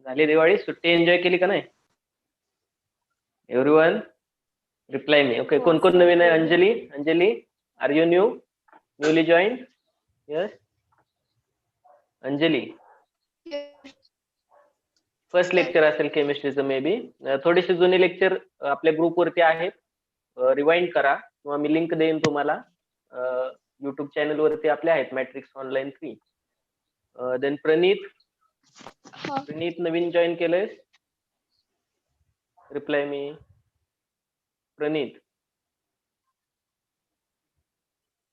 झाली दिवाळी, सुट्टी एन्जॉय केली का नाही? एव्हरीवन रिप्लाय मी. ओके, कोण कोण नवीन आहे? Anjali are you newly join? Yes Anjali, first lecture असेल केमिस्ट्रीचं मे बी. थोडेसे जुने लेक्चर आपल्या ग्रुपवरती आहेत, रिवाइंड करा किंवा मी लिंक देईन तुम्हाला. युट्यूब चॅनल वरती आपले आहेत मॅट्रिक्स ऑनलाईन फ्री. देन प्रणीत नवीन जॉईन केलंय? रिप्लाय मी. प्रणीत,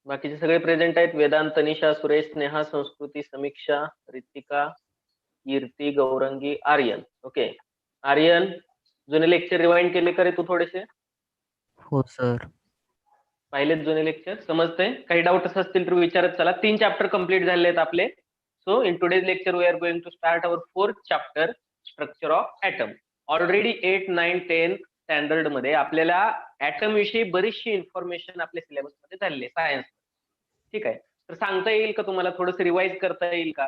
बाकीचे सगळे प्रेझेंट आहेत. वेदांत, तनिषा, सुरेश, स्नेहा, संस्कृती, समीक्षा, रितिका, कीर्ती, गौरंगी, आर्यन. ओके आर्यन, जुने लेक्चर रिवाइंड केले का रे तू थोडेसे? हो सर. पाहिलेत जुने लेक्चर? समजतंय? काही डाऊट्स असतील तर विचारत चला. 3 चॅप्टर कंप्लीट झाले आहेत आपले. So in today's lecture we are going to start our 4th chapter, structure of atom. Already 8, 9, 10 standard मध्ये आपल्याला ऍटम विषयी बरीचशी इन्फॉर्मेशन आपल्या सिलेबस मध्ये झालेली आहे सायन्स. ठीक आहे, तर सांगता येईल का तुम्हाला? थोडंसं रिवाइज करता येईल का?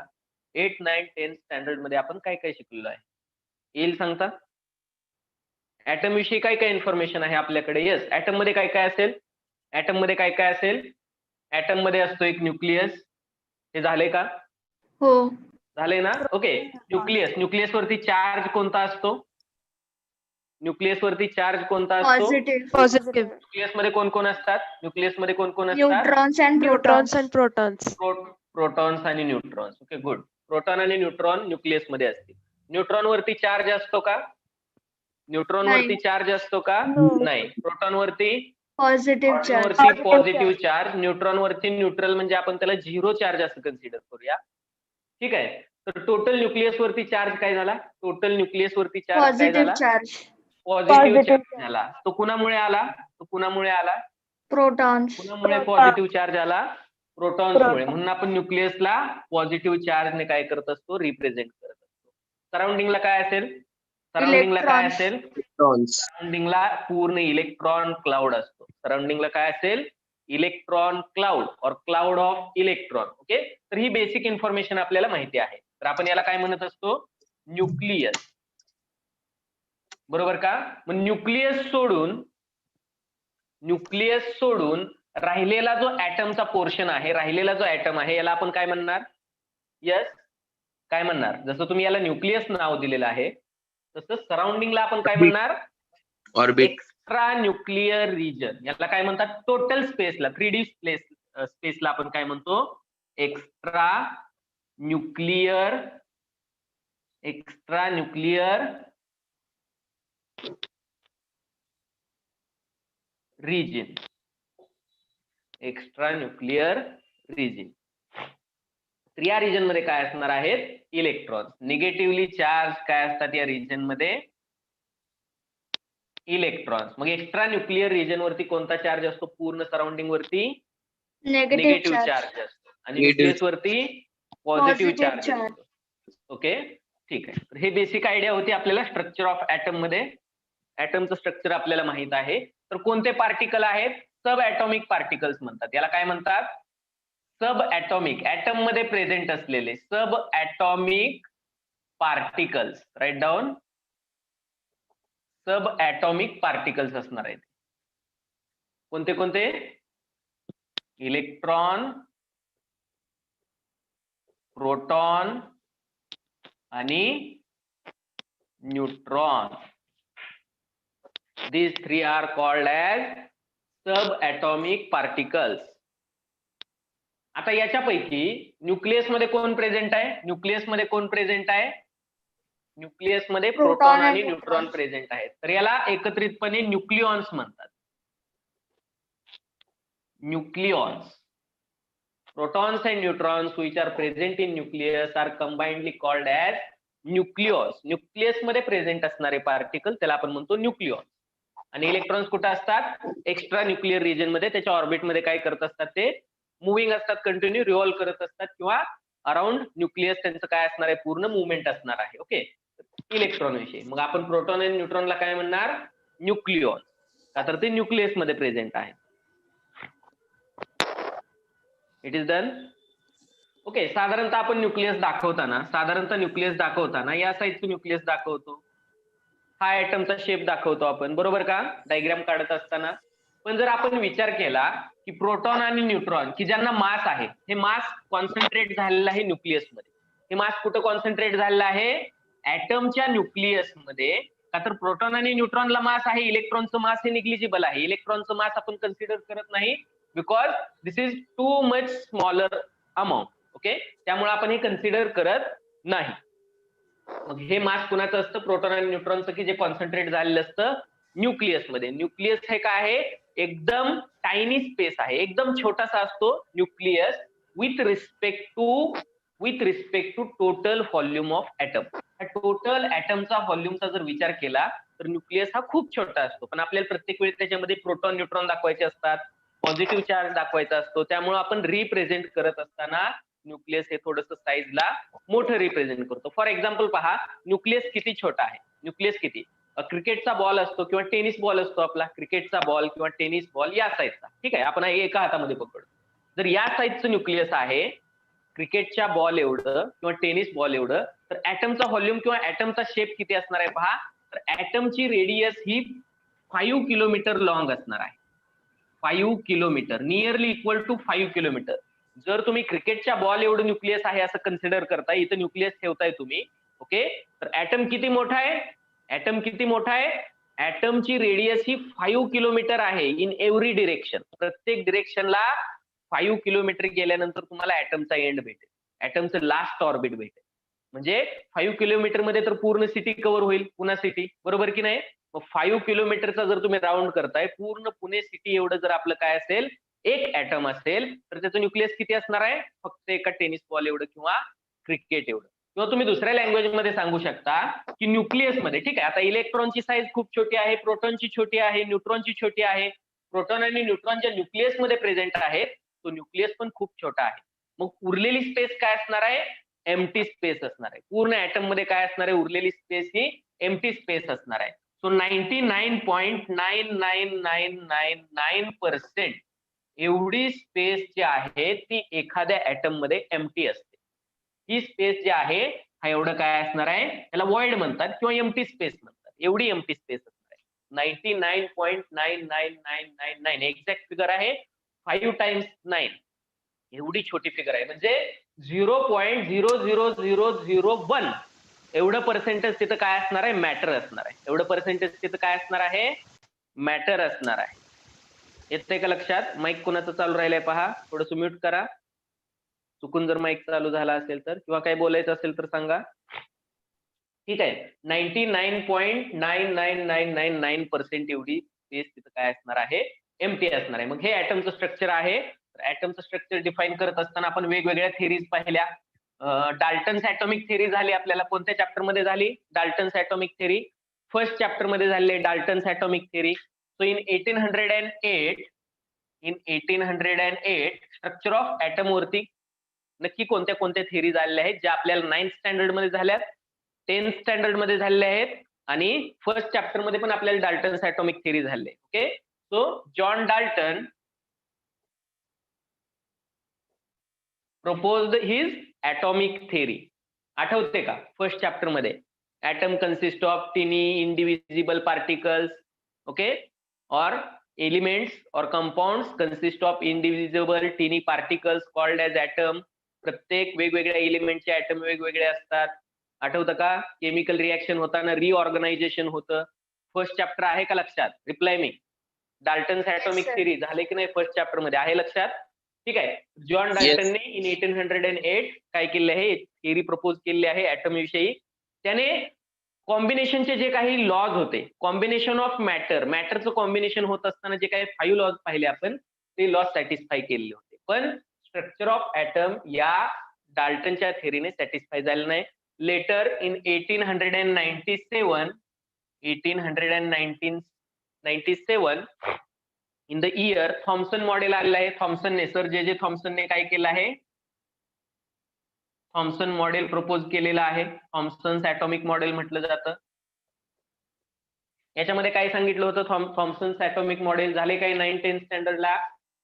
8, 9, 10 स्टँडर्ड मध्ये आपण काय काय शिकलेलो आहे? येईल सांगता? ऍटम विषयी काय काय इन्फॉर्मेशन आहे आपल्याकडे? येस, ऍटम मध्ये काय काय असेल? ऍटम मध्ये काय काय असेल? ऍटम मध्ये असतो एक न्यूक्लियस. हे झाले का? हो. झाले ना? ओके, न्यूक्लियस वरती चार्ज कोणता असतो? न्यूक्लियस वरती चार्ज कोणता असतो? पॉझिटिव्ह. न्यूक्लियस मध्ये कोण कोण असतात? न्यूक्लियस मध्ये कोण कोण असतात? Neutrons and protons. प्रोटॉन्स आणि न्यूट्रॉन्स. Okay good. प्रोटॉन आणि न्यूट्रॉन न्यूक्लियस मध्ये असतील. न्यूट्रॉन वरती चार्ज असतो का? न्यूट्रॉन वरती चार्ज असतो का? नाही. प्रोटॉन वरती पॉझिटिव्ह पॉझिटिव्ह चार्ज. न्यूट्रॉन वरती न्यूट्रल, म्हणजे आपण त्याला 0 चार्ज असं कन्सिडर करूया. ठीक आहे, तर टोटल न्यूक्लियस वरती चार्ज काय झाला? टोटल न्यूक्लियस वरती चार्ज काय झाला? पॉझिटिव्ह चार्ज झाला. तो कुणामुळे आला? प्रोटॉन्स. कुणामुळे पॉझिटिव्ह चार्ज आला? प्रोटॉन्समुळे. म्हणून आपण न्यूक्लियसला पॉझिटिव्ह चार्जने काय करत असतो? रिप्रेझेंट करत असतो. सराउंडिंगला काय असेल? सराउंडिंगला पूर्ण इलेक्ट्रॉन क्लाउड असतो. सराउंडिंगला काय असेल? इलेक्ट्रॉन क्लाउड और क्लाउड ऑफ इलेक्ट्रॉन. ओके, तर ही बेसिक इन्फॉर्मेशन आपल्याला माहिती आहे. तर आपण याला काय म्हणत असतो? न्यूक्लियस. बरोबर का? मग न्यूक्लियस सोडून राहिलेला जो ऍटमचा पोर्शन आहे, राहिलेला जो ऍटम आहे, याला आपण काय म्हणणार? यस, काय म्हणणार? जसं तुम्ही याला न्यूक्लियस नाव दिलेलं आहे, तसं सराउंडिंगला आपण काय म्हणणार? ऑर्बिट. Extra nuclear region. याला काय म्हणतात? टोटल स्पेसला, 3D स्पेसला आपण काय म्हणतो? Extra nuclear region. Extra nuclear region. तर या रिजन मध्ये काय असणार आहेत? इलेक्ट्रॉन. निगेटिव्हली चार्ज काय असतात या रिजन मध्ये? इलेक्ट्रॉन्स. मग एक्स्ट्रा न्यूक्लिअर रिजन वरती कोणता चार्ज असतो? पूर्ण सराउंडिंग वरती निगेटिव्ह चार्ज असतो, आणि न्यूक्लियस वरती पॉझिटिव्ह चार्ज असतो. ओके, ठीक आहे. तर हे बेसिक आयडिया होती आपल्याला स्ट्रक्चर ऑफ ऍटम मध्ये. ऍटमचं स्ट्रक्चर आपल्याला माहित आहे. तर कोणते पार्टिकल आहेत? सब ऍटॉमिक पार्टिकल्स म्हणतात. याला काय म्हणतात? Subatomic. ऍटम मध्ये प्रेझेंट असलेले subatomic particles. Write down. Subatomic particles असणार आहेत. कोणते कोणते? इलेक्ट्रॉन, प्रोटॉन आणि neutron. These 3 are called as subatomic particles. आता याच्यापैकी न्यूक्लियस मध्ये कोण प्रेझेंट आहे? न्यूक्लियस मध्ये प्रोटॉन आणि न्यूट्रॉन प्रेझेंट आहेत. तर याला एकत्रितपणे न्यूक्लिऑन्स म्हणतात. न्यूक्लिऑन्स. Protons and neutrons which are present in nucleus are combinedly called as nucleons. Nucleus मध्ये प्रेझेंट असणारे पार्टिकल त्याला आपण म्हणतो न्यूक्लिऑन. आणि इलेक्ट्रॉन्स कुठे असतात? एक्स्ट्रा न्यूक्लिअर रिजन मध्ये. त्याच्या ऑर्बिट मध्ये काय करत असतात? ते मुव्हिंग असतात, कंटिन्यू रिव्हॉल्व करत असतात, किंवा अराउंड न्यूक्लियस त्यांचं काय असणार आहे? पूर्ण मुवमेंट असणार आहे. ओके, इलेक्ट्रॉन विषयी. मग आपण प्रोटॉन आणि न्यूट्रॉनला काय म्हणणार? न्यूक्लिऑन, का तर ते न्यूक्लियस मध्ये प्रेझेंट आहे. It is done. ओके, साधारणतः आपण न्यूक्लियस दाखवताना या साईजचं न्यूक्लियस दाखवतो, हा ऍटमचा शेप दाखवतो आपण, बरोबर का, डायग्राम काढत असताना. पण जर आपण विचार केला की प्रोटॉन आणि न्यूट्रॉन की ज्यांना मास आहे, हे मास कॉन्सन्ट्रेट झालेलं आहे न्यूक्लियसमध्ये. हे मास कुठं कॉन्सन्ट्रेट झालेलं आहे? ऍटमच्या न्यूक्लियसमध्ये. का तर प्रोटॉन आणि न्यूट्रॉनला मास आहे, इलेक्ट्रॉनचं मास हे निग्लिजिबल आहे. इलेक्ट्रॉनचं मास आपण कन्सिडर करत नाही, because this is too much smaller amount. Okay, त्यामुळे आपण हे कन्सिडर करत नाही. मग हे मास कुणाचं असतं? प्रोटॉन आणि न्यूट्रॉनचं, की जे कॉन्सन्ट्रेट झालेलं असतं न्यूक्लियसमध्ये. न्यूक्लियस हे काय आहे? एकदम टायनी स्पेस आहे, एकदम छोटासा असतो nucleus with respect to total volume of atom. Total ऍटमचा व्हॉल्यूमचा जर विचार केला तर न्यूक्लियस हा खूप छोटा असतो, पण आपल्याला प्रत्येक वेळी त्याच्यामध्ये प्रोटॉन न्यूट्रॉन दाखवायचे असतात, पॉझिटिव्ह चार्ज दाखवायचा असतो. त्यामुळे आपण रिप्रेझेंट करत असताना न्यूक्लियस हे थोडंसं साईजला मोठं रिप्रेझेंट करतो. फॉर एक्झाम्पल पहा, न्यूक्लियस किती छोटा आहे. न्यूक्लियस किती, क्रिकेटचा बॉल असतो किंवा टेनिस बॉल असतो आपला, क्रिकेटचा बॉल किंवा टेनिस बॉल या साईजचा, ठीक आहे, आपण एका हातामध्ये पकडतो. जर या साईजचं न्यूक्लियस आहे, क्रिकेटच्या बॉल एवढं किंवा टेनिस बॉल एवढं, तर ऍटमचा व्हॉल्यूम किंवा ऍटमचा शेप किती असणार आहे पहा. तर ऍटमची रेडियस ही 5 किलोमीटर लॉंग असणार आहे. 5 kilometre, nearly equal to 5 kilometre. जर तुम्ही क्रिकेटच्या बॉल एवढं न्यूक्लियस आहे असं कन्सिडर करताय, इथं न्यूक्लियस ठेवताय तुम्ही, ओके, तर ऍटम किती मोठा आहे? ऍटमची रेडियस ही 5 किलोमीटर आहे इन एव्हरी डिरेक्शन. प्रत्येक डिरेक्शनला 5 किलोमीटर गेल्यानंतर तुम्हाला ऍटमचा एंड भेटेल, ऍटमचं लास्ट ऑर्बिट भेटेल. म्हणजे 5 किलोमीटर मध्ये तर पूर्ण सिटी कव्हर होईल, पुणे सिटी, बरोबर की नाही. मग 5 किलोमीटरचा जर तुम्ही राऊंड करताय, पूर्ण पुणे सिटी एवढं जर आपलं काय असेल, एक ऍटम असेल, तर त्याचं न्यूक्लियस किती असणार आहे? फक्त एका टेनिस बॉल एवढं किंवा क्रिकेट एवढं. किंवा तुम्ही दुसऱ्या लँग्वेज मध्ये सांगू शकता की न्यूक्लियस मध्ये, ठीक आहे, आता इलेक्ट्रॉनची साईज खूप छोटी आहे, प्रोटॉनची छोटी आहे, न्यूट्रॉनची छोटी आहे. प्रोटॉन आणि न्यूट्रॉन ज्या न्यूक्लियस मध्ये प्रेझेंट आहेत, तो न्यूक्लियस पण खूप छोटा आहे. मग उरलेली स्पेस काय असणार आहे? एम्प्टी स्पेस असणार आहे. पूर्ण ऍटम मध्ये काय असणार आहे? उरलेली स्पेस ही एम्प्टी स्पेस असणार आहे. सो 99.99999% एवढी स्पेस जी आहे ती एखाद्या ऍटम मध्ये एम्प्टी असते. ही स्पेस जी आहे, हा एवढं काय असणार आहे? त्याला वॉइड म्हणतात किंवा एम्प्टी स्पेस म्हणतात. एवढी एम्प्टी स्पेस असणार आहे. 99.99999 एक्झॅक्ट फिगर आहे, 5 टाइम्स 9, एवढी छोटी फिगर आहे. म्हणजे 0.00001 एवढं पर्सेंटेज तिथं काय असणार आहे? मॅटर असणार आहे. एवढं पर्सेंटेज तिथं काय असणार आहे? मॅटर असणार आहे. येतंय का लक्षात? माईक कोणाचं चालू राहिलंय पहा, थोडंसं म्यूट करा. चुकून जर माईक चालू झाला असेल तर, किंवा काही बोलायचं असेल तर सांगा. ठीक आहे, 99.99999% एवढी स्पेस तिथं काय असणार आहे? एम्प्टी असणार आहे. मग हे ऍटमचं स्ट्रक्चर आहे. ऍटमचं स्ट्रक्चर डिफाईन करत असताना आपण वेगवेगळ्या थेरीज पाहिल्या. डाल्टन्स ऍटॉमिक थेरी झाली आपल्याला. कोणत्या चॅप्टर मध्ये झाली? Dalton's atomic theory first chapter मध्ये झाले Dalton's atomic theory. So in 1808 structure of atom वरती नक्की कोणत्या कोणत्या थेरी झालेल्या आहेत, ज्या आपल्याला 9th स्टँडर्ड मध्ये झाल्यात, 10th स्टँडर्ड मध्ये झालेल्या आहेत, आणि फर्स्ट चॅप्टर मध्ये पण आपल्याला डाल्टन्स ऍटॉमिक थेरी झाले. Okay, so John Dalton proposed his atomic theory. आठवते का? फर्स्ट चॅप्टर मध्ये atom consist of tiny indivisible particles, okay, और एलिमेंट्स और compounds consist of indivisible tiny particles called as atom. प्रत्येक वेगवेगळ्या एलिमेंटचे ऍटम वेगवेगळे असतात. आठवतं का? केमिकल रिएक्शन होताना रिऑर्गनायझेशन होतं. फर्स्ट चॅप्टर आहे का लक्षात? Reply me. Dalton's atomic theory झाले की नाही फर्स्ट चॅप्टर मध्ये? आहे लक्षात? ठीक आहे. जॉन डाल्टनने इन 1808 काय केले आहे? थेरी प्रपोज केलेली आहे ऍटम विषयी. त्याने कॉम्बिनेशनचे जे काही लॉज होते, कॉम्बिनेशन ऑफ मॅटरचं कॉम्बिनेशन होत असताना जे काही 5 लॉज पाहिले आपण, ते लॉज सॅटिस्फाय केलेले होते. पण स्ट्रक्चर ऑफ ऍटम या डाल्टनच्या थेरीने सॅटिस्फाय झालं नाही. Later in 1897 in the year Thomson model आलेलं आहे. थॉम्सनने, सर जे थॉम्सनने काय केलं आहे? थॉम्सन मॉडेल प्रपोज केलेलं आहे. थॉम्सन्स ऍटॉमिक मॉडेल म्हटलं जातं. याच्यामध्ये काय सांगितलं होतं? थॉम्सन्स ऍटॉमिक मॉडेल झाले काय 9th 10th स्टँडर्डला?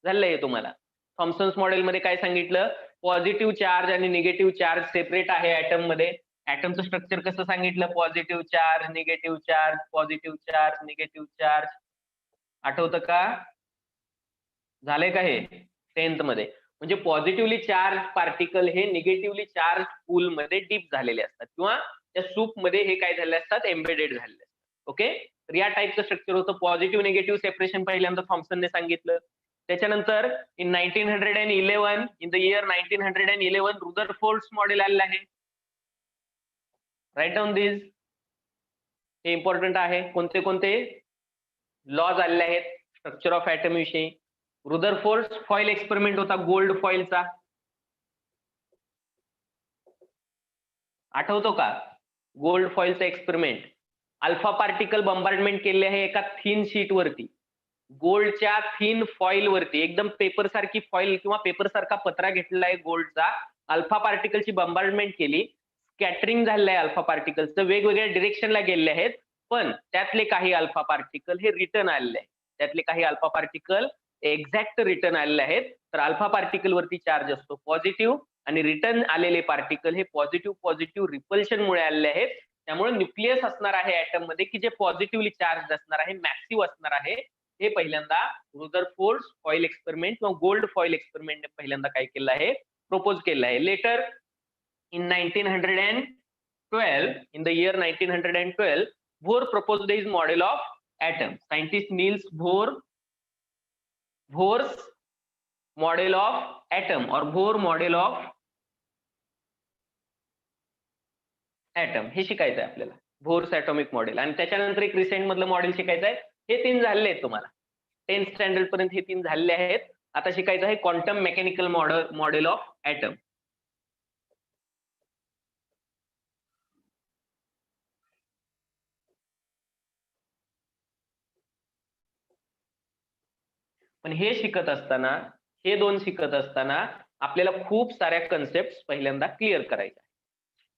झालंय तुम्हाला. थॉम्सन्स मॉडेल मध्ये काय सांगितलं? पॉझिटिव्ह चार्ज आणि निगेटिव्ह चार्ज सेपरेट आहे ऍटम मध्ये. ऍटमचं स्ट्रक्चर कसं सांगितलं? Positive charge, negative charge, positive charge, negative charge. आठवतं का? झालंय का हे 10th मध्ये? म्हणजे पॉझिटिव्हली चार्ज पार्टिकल हे निगेटिव्हली चार्ज पूल मध्ये डीप झालेले असतात किंवा त्या सूप मध्ये हे काय झाले असतात? एम्बेडेड झालेले असतात. ओके, तर या टाईपचं स्ट्रक्चर होतं. पॉझिटिव्ह निगेटिव्ह सेपरेशन पहिल्यांदा थॉम्सनने सांगितलं. त्याच्यानंतर in 1911, in the year 1911 Rutherford's model आलेलं आहे. Write down this. हे इम्पॉर्टंट आहे. कोणते कोणते लॉज आलेले आहेत स्ट्रक्चर ऑफ ऍटम विषयी? रुदरफोर्ड्स फॉईल एक्सपेरिमेंट होता गोल्ड फॉईलचा, आठवतो का? गोल्ड फॉईलचा एक्सपेरिमेंट. अल्फा पार्टिकल बंबार्डमेंट केले आहे एका थिन शीट वरती, गोल्डच्या थिन फॉईल वरती. एकदम पेपर सारखी फॉईल किंवा पेपर सारखा पत्रा घेतलेला आहे गोल्डचा. अल्फा पार्टिकलची बंबार्डमेंट केली, स्कॅटरिंग झालेलं आहे अल्फा पार्टिकलचं, वेगवेगळ्या डिरेक्शनला गेलेले आहेत. पण त्यातले काही अल्फा पार्टिकल हे रिटर्न आलेले आहेत. त्यातले काही अल्फा पार्टिकल एक्झॅक्ट रिटर्न आलेले आहेत. तर अल्फा पार्टिकल वरती चार्ज असतो पॉझिटिव्ह, आणि रिटर्न आलेले पार्टिकल हे पॉझिटिव्ह पॉझिटिव्ह रिपल्शन मुळे आलेले आहेत. त्यामुळे न्यूक्लियस असणार आहे ऍटम मध्ये की जे पॉझिटिव्हली चार्ज असणार आहे, मॅसिव्ह असणार आहे. हे पहिल्यांदा रुदरफोर्ड्स फॉईल एक्सपेरिमेंट किंवा गोल्ड फॉईल एक्सपेरिमेंटने पहिल्यांदा काय केलं आहे? प्रपोज केलं आहे. Later in 1912, in the year 1912, Bohr proposed his model of atom. Scientist Niels Bohr's model of atom or Bohr model of atom हे शिकायचं आहे आपल्याला, बोर्स ॲटॉमिक मॉडेल. आणि त्याच्यानंतर एक रिसेंट मधलं मॉडेल शिकायचं आहे. हे 3 झालेले आहेत तुम्हाला 10th स्टँडर्ड पर्यंत, हे 3 झालेले आहेत. आता शिकायचं आहे quantum mechanical model of atom. पण हे शिकत असताना, हे 2 शिकत असताना आपल्याला खूप साऱ्या कन्सेप्ट पहिल्यांदा क्लिअर करायच्या.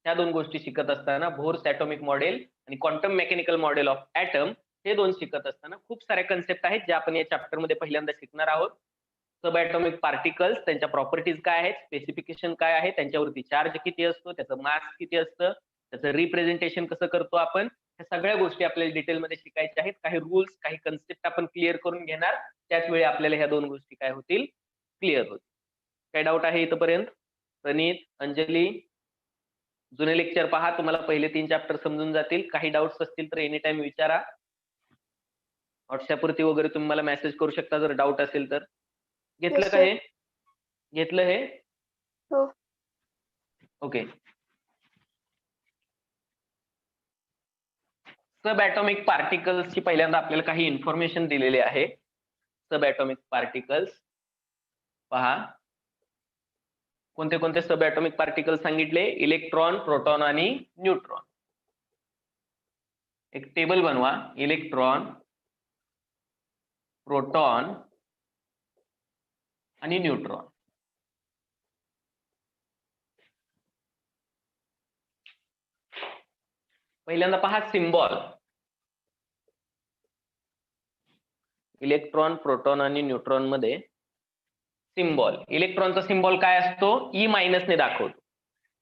ह्या 2 गोष्टी शिकत असताना, बोर्स ॲटॉमिक मॉडेल आणि quantum mechanical model of atom, हे 2 शिकत असताना खूप साऱ्या कन्सेप्ट आहेत ज्या आपण या चॅप्टर मध्ये पहिल्यांदा शिकणार आहोत. सब ॲटॉमिक पार्टिकल्स, त्यांच्या प्रॉपर्टीज काय आहेत, स्पेसिफिकेशन काय आहे, त्यांच्यावरती चार्ज किती असतो, त्याचं मास किती असतं, त्याचं रिप्रेझेंटेशन कसं करतो आपण, ह्या सगळ्या गोष्टी आपल्याला डिटेलमध्ये शिकायच्या आहेत. काही रूल्स, काही कन्सेप्ट आपण क्लिअर करून घेणार. त्याच वेळी आपल्याला ह्या 2 गोष्टी काय होतील? क्लिअर होतील. काय डाऊट आहे इथपर्यंत? प्रणित, अंजली, जुने लेक्चर पहा, तुम्हाला पहिले 3 चॅप्टर समजून जातील. काही डाऊट्स असतील तर एनी टाइम विचारा. व्हॉट्सअप वरती वगैरे तुम्ही मला मेसेज करू शकता जर डाऊट असेल तर. घेतलं का हे? घेतलं हे? हो. ओके. सब ॲटॉमिक पार्टिकल्सची पहिल्यांदा आपल्याला काही इन्फॉर्मेशन दिलेली आहे. सब ॲटॉमिक पार्टिकल्स पहा, कोणते कोणते सब ॲटॉमिक पार्टिकल्स सांगितले? इलेक्ट्रॉन, प्रोटॉन आणि न्यूट्रॉन. एक टेबल बनवा. इलेक्ट्रॉन, प्रोटॉन आणि न्यूट्रॉन. पहिल्यांदा पहा सिम्बॉल. इलेक्ट्रॉन, प्रोटॉन आणि न्यूट्रॉन मध्ये सिम्बॉल. इलेक्ट्रॉनचा सिम्बॉल काय असतो? ई मायनसने दाखवतो.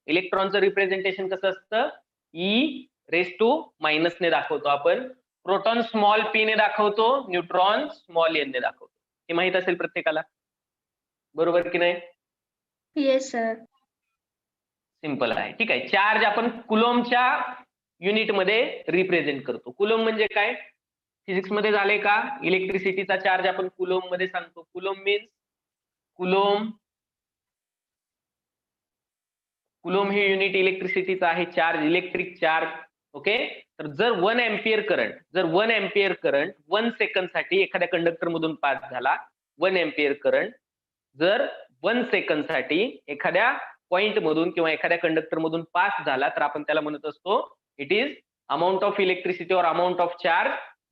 इलेक्ट्रॉनचं रिप्रेझेंटेशन कसं असतं? ई रेस टू मायनसने दाखवतो आपण. प्रोटॉन स्मॉल पी ने दाखवतो, न्यूट्रॉन स्मॉल एन ने दाखवतो. हे माहित असेल प्रत्येकाला, बरोबर की नाही? Yes sir. सिंपल आहे. ठीक आहे. चार्ज आपण कुलोमच्या युनिट मध्ये रिप्रेझेंट करतो. कुलोम म्हणजे काय? फिजिक्स मध्ये झाले का? इलेक्ट्रिसिटीचा चार्ज आपण कुलोम मध्ये सांगतो. कुलोम मीन्स कुलोम हे युनिट इलेक्ट्रिसिटीचं आहे, चार्ज, इलेक्ट्रिक चार्ज. ओके. तर जर 1 एम्पियर करंट 1 सेकंड साठी एखाद्या कंडक्टर मधून पास झाला, 1 एम्पियर करंट जर 1 सेकंड साठी एखाद्या पॉइंट मधून किंवा एखाद्या कंडक्टर मधून पास झाला, तर आपण त्याला म्हणत असतो it is amount of electricity और amount of charge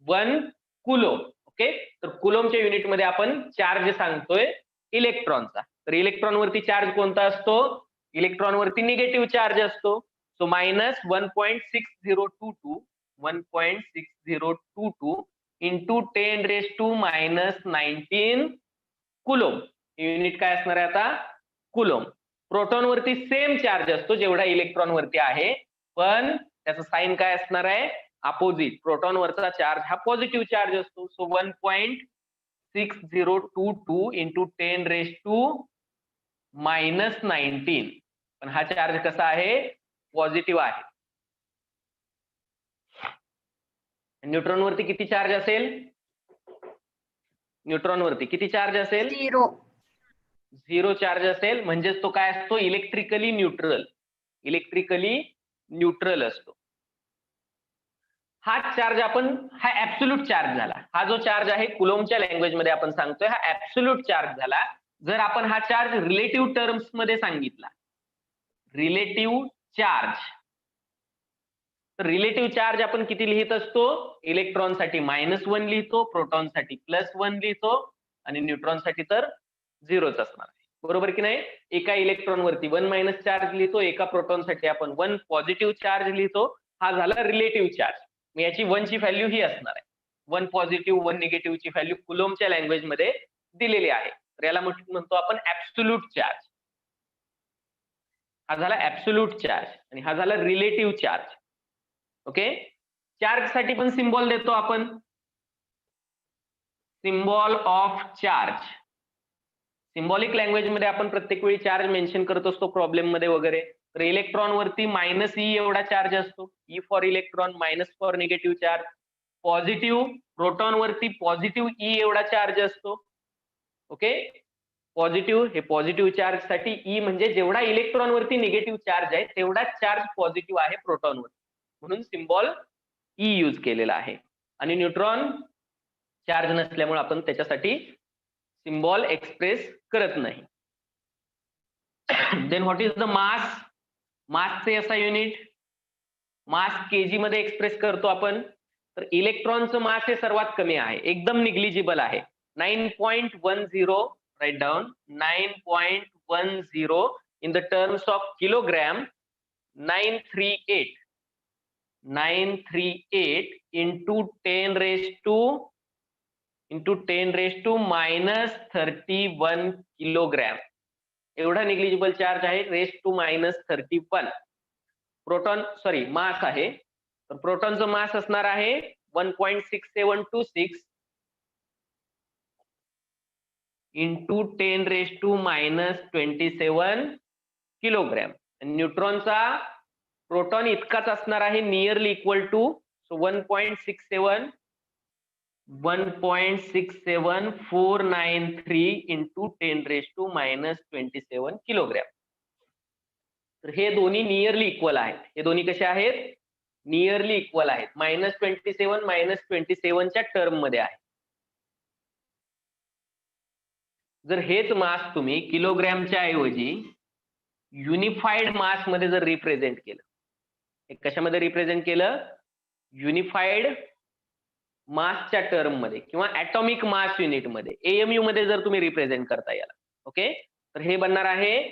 1 coulomb. Okay. तर कुलोमच्या युनिट मध्ये आपण चार्ज सांगतोय इलेक्ट्रॉनचा. तर इलेक्ट्रॉन वरती चार्ज कोणता असतो? इलेक्ट्रॉन वरती निगेटिव्ह चार्ज असतो. So minus 1.6022 into 10⁻⁻19 coulomb. Unit काय असणार आहे आता? कुलोम. प्रोटॉन वरती सेम चार्ज असतो जेवढा इलेक्ट्रॉन वरती आहे, पण त्याचं साइन काय असणार आहे? अपोजिट. प्रोटॉन वरचा चार्ज हा पॉझिटिव्ह चार्ज असतो. So 1.6022 into 10⁻⁻19. पण हा चार्ज कसा आहे? पॉझिटिव्ह आहे. न्यूट्रॉन वरती किती चार्ज असेल? न्यूट्रॉन वरती किती चार्ज असेल? 0 चार्ज असेल. म्हणजेच तो काय असतो? Electrically neutral. इलेक्ट्रिकली न्यूट्रल असतो. हा चार्ज हा ऍब्सोल्यूट चार्ज झाला. हा जो चार्ज आहे कुलोम्बच्या लँग्वेज मध्ये आपण सांगतोय हा ऍब्सोल्यूट चार्ज झाला. जर आपण हा चार्ज रिलेटिव्ह टर्म्स मध्ये सांगितला, रिलेटिव्ह चार्ज, तर रिलेटिव्ह चार्ज आपण किती लिहित असतो? इलेक्ट्रॉन साठी -1 लिहितो, प्रोटॉन साठी +1 लिहितो आणि न्यूट्रॉन साठी तर 0च असणार आहे. बरोबर की नाही? एका इलेक्ट्रॉन वरती 1- चार्ज लिहितो, एका प्रोटॉन साठी आपण 1 पॉझिटिव्ह चार्ज लिहितो. हा झाला रिलेटिव्ह चार्ज. मग याची 1 ची व्हॅल्यू ही असणार आहे. 1 पॉझिटिव्ह 1 निगेटिव्ह ची व्हॅल्यू कुलोम्बच्या लँग्वेज मध्ये दिलेली आहे. तर याला म्हणतो आपण ऍब्सोल्यूट चार्ज. हा झाला ऍब्सोल्यूट चार्ज आणि हा झाला रिलेटिव्ह चार्ज. ओके. चार्ज साठी पण सिम्बॉल देतो आपण. Symbol of charge. Symbolic language मध्ये आपण प्रत्येक वेळी चार्ज मेन्शन करत असतो प्रॉब्लेम मध्ये वगैरे. तर इलेक्ट्रॉन वरती -e एवढा चार्ज असतो. E for electron, minus for negative charge. Positive proton वरती पॉझिटिव्ह E एवढा चार्ज असतो. ओके. पॉझिटिव्ह, हे पॉझिटिव्ह चार्ज साठी E म्हणजे जेवढा इलेक्ट्रॉन वरती निगेटिव्ह चार्ज आहे तेवढाच चार्ज पॉझिटिव्ह आहे प्रोटॉन वर, म्हणून सिम्बॉल E यूज केलेला आहे. आणि न्यूट्रॉन चार्ज नसल्यामुळे आपण त्याच्यासाठी सिम्बॉल एक्सप्रेस करत नाही. Then what is the mass? मासचे असा युनिट, मास केजी मध्ये एक्सप्रेस करतो आपण. तर इलेक्ट्रॉनचं मास हे सर्वात कमी आहे, एकदम निग्लिजिबल आहे. 9.10, write down, 9.10 in the terms of kilogram. 938 into 10⁻⁻31 kilogram एवढा निग्लिजिबल चार्ज आहे. (10⁻31). प्रोटॉन मास आहे. तर प्रोटॉनचं मास असणार आहे 1.6726 इंटू 10⁻⁻27 किलोग्राम. न्यूट्रॉनचा प्रोटॉन इतकाच असणार आहे, nearly equal to 1.67493 into 10⁻⁻27 kilogram. तर हे दोन्ही नियरली इक्वल आहेत. हे दोन्ही कसे आहेत? नियरली इक्वल आहेत. -27 -27च्या टर्म मध्ये आहे. जर हेच मास तुम्ही किलोग्रामच्या ऐवजी युनिफाईड मास मध्ये जर रिप्रेझेंट केलं, हे कशामध्ये रिप्रेझेंट केलं? युनिफाईड मासच्या टर्म मध्ये किंवा ऍटॉमिक मास युनिट मध्ये, AMU मध्ये जर तुम्ही रिप्रेझेंट करता याला. ओके. तर हे बनणार आहे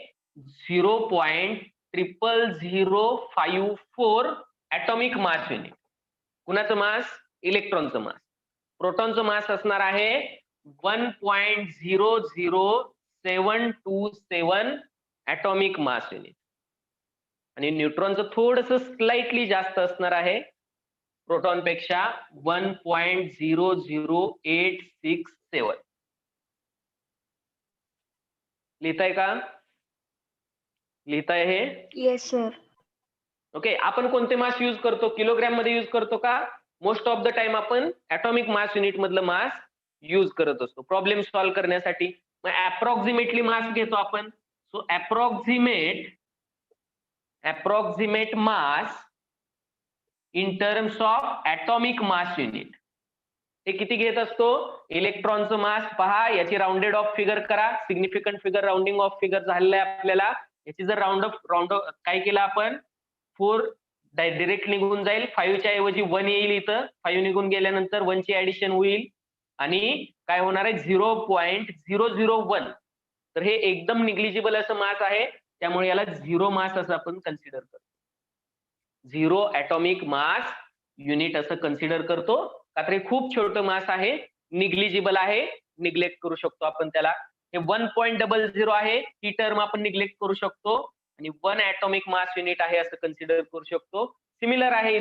0.00054 ऍटॉमिक मास युनिट. कुणाचं मास? इलेक्ट्रॉनचं मास. प्रोटॉनचं मास असणार आहे 1.00727 ऍटॉमिक मास युनिट. आणि न्यूट्रॉनचं थोडंसं स्लाइटली जास्त असणार आहे प्रोटॉन पेक्षा, 1.00867. लिहिताय का? लिहिताय हे? Yes sir. ओके. आपण कोणते मास यूज करतो? किलोग्राम मध्ये यूज करतो का? मोस्ट ऑफ द टाइम आपण ऍटॉमिक मास युनिट मधलं मास यूज करत असतो प्रॉब्लेम सॉल्व्ह करण्यासाठी. मग अप्रॉक्सिमेटली मास घेतो आपण. So approximate mass in terms of atomic mass unit हे किती घेत असतो? इलेक्ट्रॉनचं मास पहा, याची राऊंडेड ऑफ फिगर करा. Significant figure, rounding of figure झालेलं आहे आपल्याला. याची जर राऊंड ऑफ काय केलं आपण? 4 डायरेक्ट निघून जाईल, 5च्या ऐवजी 1 येईल इथं. 5 निघून गेल्यानंतर 1 ची ऍडिशन होईल आणि काय होणार आहे? 0.001. तर हे एकदम निग्लिजिबल असं मास आहे, त्यामुळे याला 0 मास असं आपण कन्सिडर करतो. 0 ऍटॉमिक मास युनिट असं कन्सिडर करतो, का तर हे खूप छोटं मास आहे, निग्लिजिबल आहे, निग्लेक्ट करू शकतो आपण त्याला. हे 1.00 आहे, ही टर्म आपण निग्लेक्ट करू शकतो आणि 1 ऍटॉमिक मास युनिट आहे असं कन्सिडर करू शकतो. सिमिलर आहे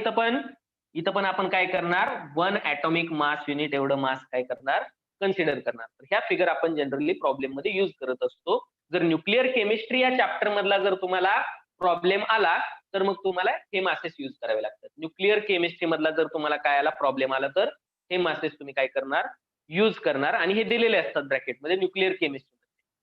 इथं पण आपण काय करणार, 1 ऍटॉमिक मास युनिट एवढं मास काय करणार, कन्सिडर करणार. तर ह्या फिगर आपण जनरली प्रॉब्लेम मध्ये युज करत असतो. जर न्यूक्लिअर केमिस्ट्री या चॅप्टर मधला जर तुम्हाला प्रॉब्लेम आला तर मग तुम्हाला हे मासेस युज करावे लागतात. न्यूक्लिअर केमिस्ट्री मधला जर तुम्हाला काय आला प्रॉब्लेम आला तर हे मासेस तुम्ही काय करणार, युज करणार आणि हे दिलेले असतात ब्रॅकेटमध्ये न्यूक्लिअर केमिस्ट्री.